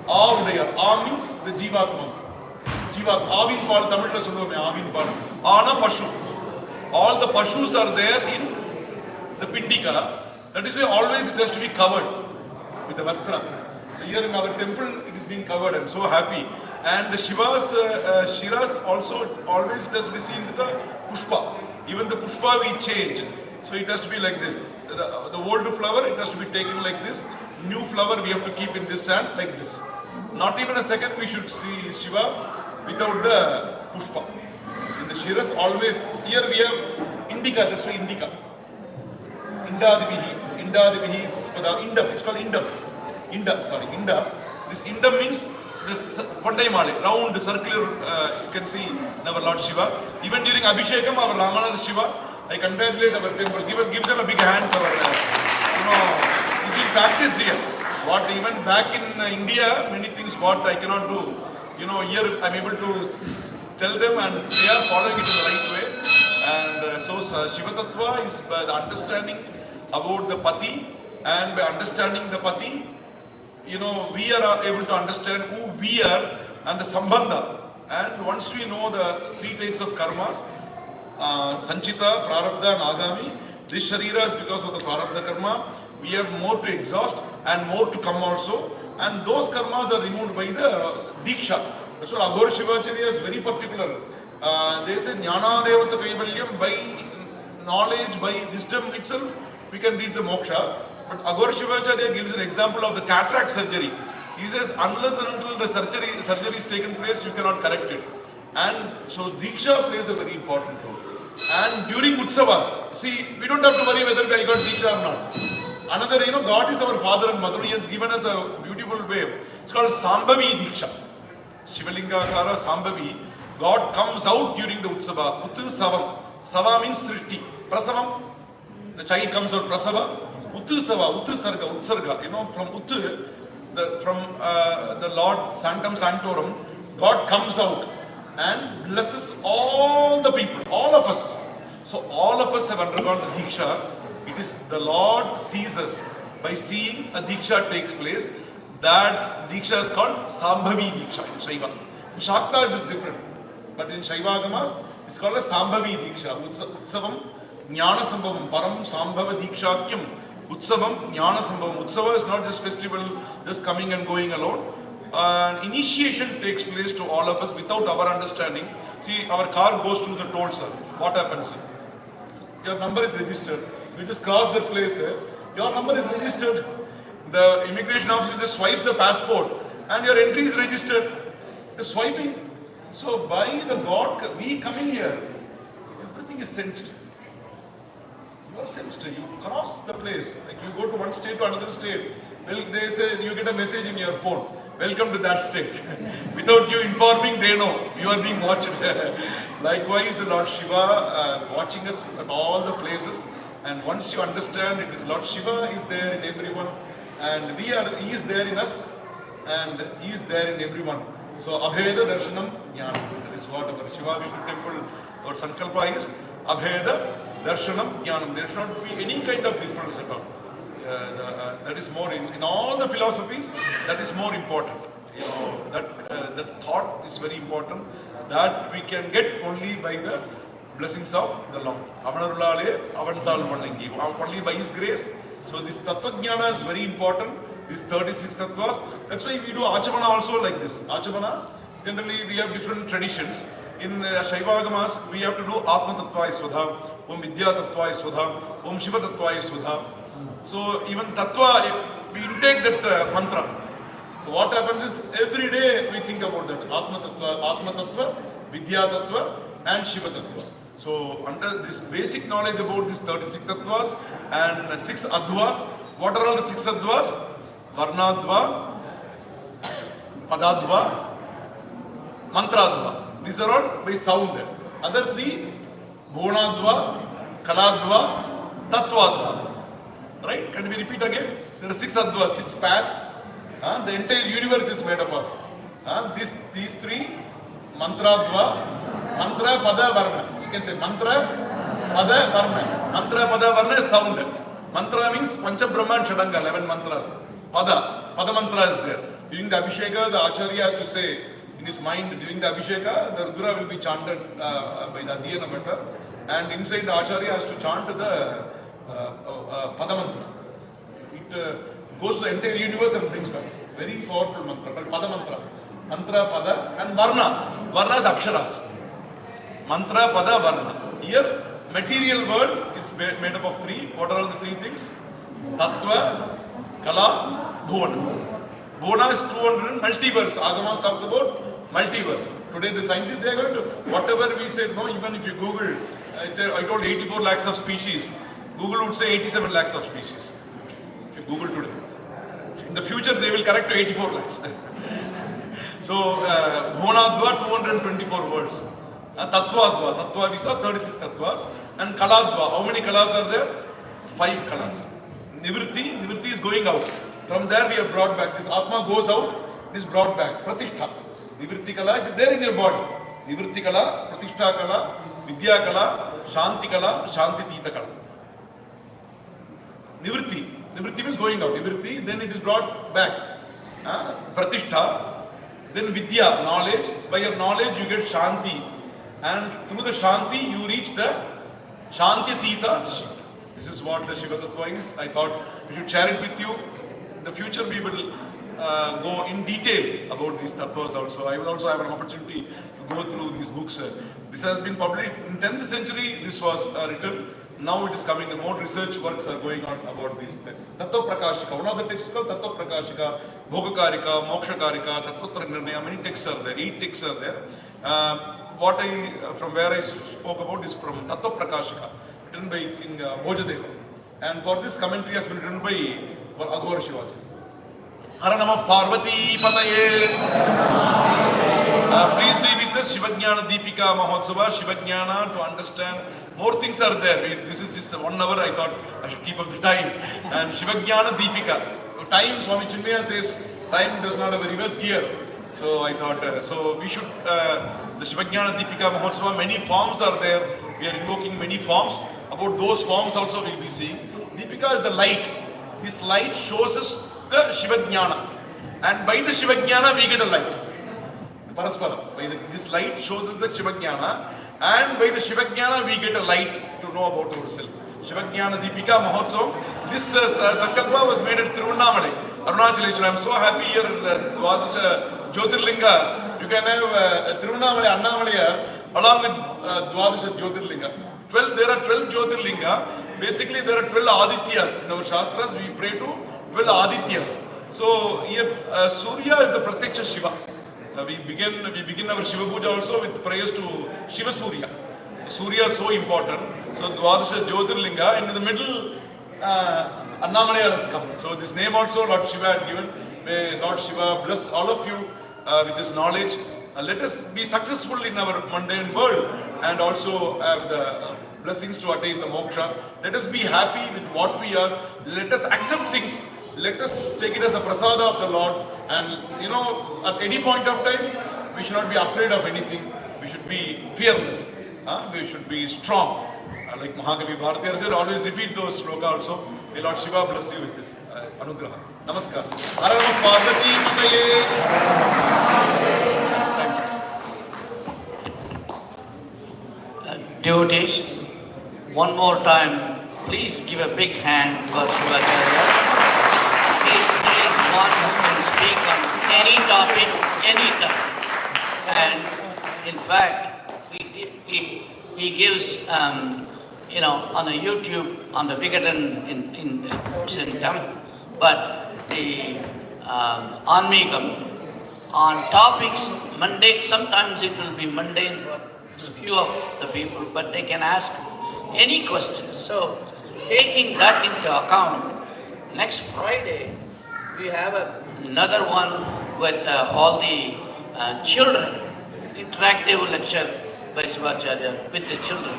Avudaya. A means the Jivatmas. Avin Pal, Tamil Avin Pal. Ana Pashu. All the Pashus are there in the Pindika. That is why always it has to be covered with the Vastra. So here in our temple it is being covered. I am so happy. And the Shiva's Shiras also always has to be seen with the Pushpa. Even the Pushpa we change. So it has to be like this. The old flower, it has to be taken like this. New flower we have to keep in this hand like this. Not even a second we should see Shiva without the Pushpa. In the Shiras always, here we have Indica, that's why Indica. Indadibihi, Pushpada, Indam, it's called Indam. Inda. This Indam means this Kondaimale, round, circular, you can see our Lord Shiva. Even during Abhishekam, our Ramananda Shiva, I congratulate our temple. Give them a big hands. It is practiced here. What even back in India, many things what I cannot do. Here I'm able to tell them and they are following it in the right way. And so Shiva Tattva is by the understanding about the Pati, and by understanding the Pati, we are able to understand who we are and the Sambandha. And once we know the 3 types of karmas, Sanchita, Prarabdha and Agami, this Sharira is because of the Prarabdha karma. We have more to exhaust and more to come also. And those karmas are removed by the Diksha. That's why Aghora Shivacharya is very particular. They say Jnana Devata Kaivalyam, by knowledge, by wisdom itself, we can reach the moksha. But Aghora Shivacharya gives an example of the cataract surgery. He says, unless and until the surgery is taken place, you cannot correct it. And so Diksha plays a very important role. And during Utsavas, see, we don't have to worry whether I got Diksha or not. Another, God is our father and mother. He has given us a beautiful way. It's called Sambhavi Diksha. Shivalinga Akara Sambhavi. God comes out during the Utsava. Uttu Savam. Sava means Srishti. Prasavam, the child comes out, Prasava. Uttu Sava, Uttu Sarga, Utsarga. From Uttu, from the Lord Sanctum Sanctorum, God comes out and blesses all the people, all of us. So all of us have undergone the Diksha. It is the Lord sees us by seeing a Diksha takes place. That Diksha is called Sambhavi Diksha in Shaiva. In Shakta it is different. But in Shaivagamas, it's called a Sambhavi Diksha. Utsavam Jnana Sambhavam Param Sambhava Dikshakyam. Utsavam Jnana Sambhavam. Utsava is not just festival, just coming and going alone. Initiation takes place to all of us without our understanding. See, our car goes to the toll, sir. What happens, sir? Your number is registered. You just cross the place, sir. Your number is registered. The immigration officer just swipes the passport and your entry is registered. Just swiping. So by the God, we coming here, everything is sensed. You are sensed. You cross the place. Like you go to one state to another state. Well, they say you get a message in your phone. Welcome to that state. Without you informing, they know you are being watched. Likewise, Lord Shiva is watching us at all the places. And once you understand it is Lord Shiva is there in everyone, and He is there in us, and He is there in everyone. So Abheda Darshanam Jnana. That is what our Shiva Vishnu temple or Sankalpa is. Abheda Darshanam Jnanam. There should not be any kind of difference at all. That is more in all the philosophies. That is more important. You know, that thought is very important. That we can get only by the blessings of the Lord. Only by His grace. So this Tattva Jnana is very important. These 36 Tattvas. That's why we do Achavana also like this. Achavana, generally we have different traditions. In Shaivagamas, we have to do Atma Tattva Iswadha, Om Vidya Tattva Iswadha, Om Shiva Tattva Iswadha. So even Tattva, we intake that mantra. So what happens is every day we think about that. Atma Tattva, Vidya Tattva and Shiva Tattva. So under this basic knowledge about these 36 Tattvas and 6 Advas, what are all the 6 Advas? Varnadva, Padadva, Mantradva. These are all by sound. Other 3, Bhonadva, Kaladva, Tattvadva. Right? Can we repeat again? There are 6 Advas, 6 paths. The entire universe is made up of. These 3, Mantradva, Mantra, Pada, Varna. You can say Mantra, Pada, Varna. Mantra, Pada, Varna is sound. Mantra means Pancha Brahma and Shadanga, 11 mantras. Pada mantra is there. During the Abhisheka, the Acharya has to say in his mind, during the Abhisheka, the Rudra will be chanted by the Adhyana Bhatta, and inside the Acharya has to chant the Pada mantra. It goes to the entire universe and brings back. Very powerful mantra, called Pada mantra. Mantra, Pada, and Varna. Varna is Aksharas. Mantra, Pada, Varna. Here, material world is made up of 3. What are all the 3 things? Tattva, Kala, Bhuvana. Bhuvana is 200 multiverse. Agamas talks about multiverse. Today the scientists, they are going to, whatever we said, no, even if you Google, I told 84 lakhs of species. Google would say 87 lakhs of species. If you Google today. In the future, they will correct to 84 lakhs. So, Bhuvana 224 words. Tattva Tattva we saw 36 Tattvas. And Kaladva, how many Kalas are there? 5 Kalas. Nivritti is going out. From there we are brought back. This Atma goes out, it is brought back. Pratishtha. Nivritti Kala, it is there in your body. Nivritti Kala, Pratishtha Kala, Vidya Kala, Shanti Kala, Shanti Tita Kala. Nivritti means going out. Nivritti, then it is brought back. Pratishtha, then Vidya, knowledge. By your knowledge you get Shanti. And through the Shanti you reach the Shanti Tita. This is what the Shiva Tattva is. I thought we should share it with you. In the future we will go in detail about these Tattvas also. I will also have an opportunity to go through these books. This has been published in 10th century. This was written. Now it is coming. More research works are going on about these things. Tattva Prakashika. One of the texts is called Tattva Prakashika, Bhogakarika, Mokshakarika, Tattva Nirnaya. Many texts are there. 8 texts are there. From where I spoke about is from Tattva Prakashika, written by King Bhojadeva. And for this commentary has been written by Aghora Shivacharya. Hara Namah Parvati Pataye. Please be with us. Shivajnana Deepika Mahotsava. Shivajnana to understand. More things are there. This is just 1 hour. I thought I should keep up the time. And Shivajnana Deepika. Time, Swami Chinmaya says, time does not have a reverse gear. So I thought, so we should, the Shivajnana Deepika Mahotsava, many forms are there. We are invoking many forms. About those forms also we will be seeing. Deepika is the light. This light shows us the Shivajnana. And by the Shivajnana we get a light. Paraspara. This light shows us the Shivajnana. And by the Shivajnana we get a light to know about ourselves. Shivajnana Deepika Mahotsav. This Sankalpa was made at Tiruvannamalai, Arunachaleshwar. I am so happy here at Dwadasha Jyotirlinga. You can have Tiruvannamalai, Annamalai along with Dwadasha Jyotirlinga. There are 12 Jyotirlinga. Basically there are 12 Adityas. In our Shastras we pray to 12 Adityas. So here Surya is the Pratyaksha Shiva. We begin our Shiva Puja also with prayers to Shiva Surya. Surya is so important. So Dwadasha Jyotirlinga, and in the middle Annamalai has come. So this name also Lord Shiva had given. May Lord Shiva bless all of you with this knowledge. Let us be successful in our mundane world and also have the blessings to attain the moksha. Let us be happy with what we are. Let us accept things. Let us take it as a prasada of the Lord. And you know, at any point of time, we should not be afraid of anything. We should be fearless. We should be strong. Like Mahakavi Bharatiyar said, always repeat those shloka also. May Lord Shiva bless you with this anugraha. Namaskar. Hara Parvati Pataye. Devotees, one more time, please give a big hand for Shivacharya. He is one who can speak on any topic, anytime. And in fact, he gives, on a YouTube, on the Vikatan in the Centum, but the Anmigam, on topics, mundane, sometimes it will be mundane for few of the people, but they can ask any question. So, taking that into account, next Friday, we have another one with all the children, interactive lecture by Shivacharya with the children.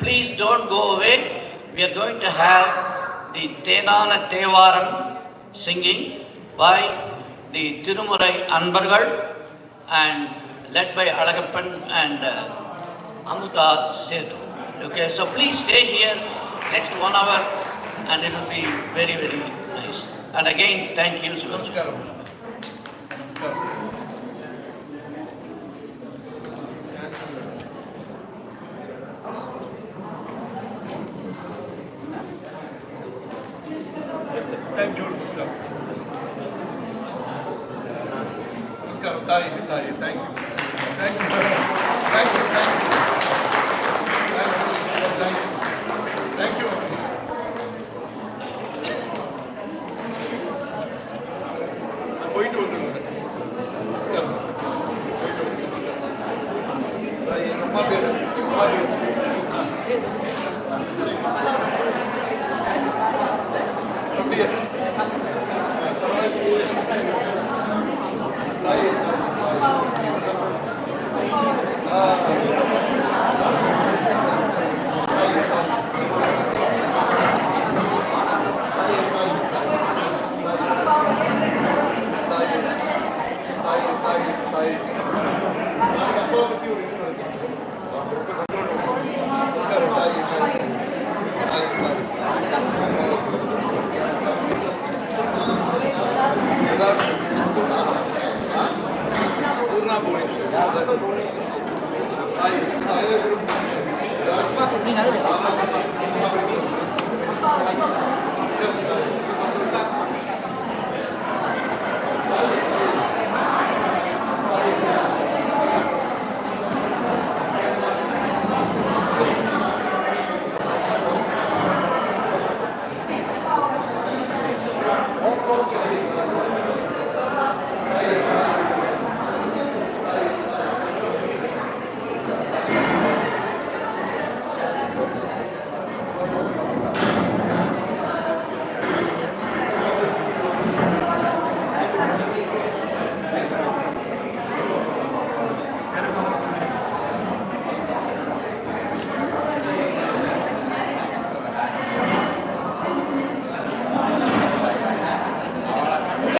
Please don't go away. We are going to have the Tenana Tevaram singing by the Tirumurai Anbargal and led by Alagappan and Amuta Setu. Okay, so please stay here next 1 hour and it will be very, very nice. And again, thank you, Shivacharya. Namaskar. Thank you, Namaskar. Namaskar, Tayi, thank you. Thank you. Thank you. Thank you. I'm going to Namaskar. Thank you.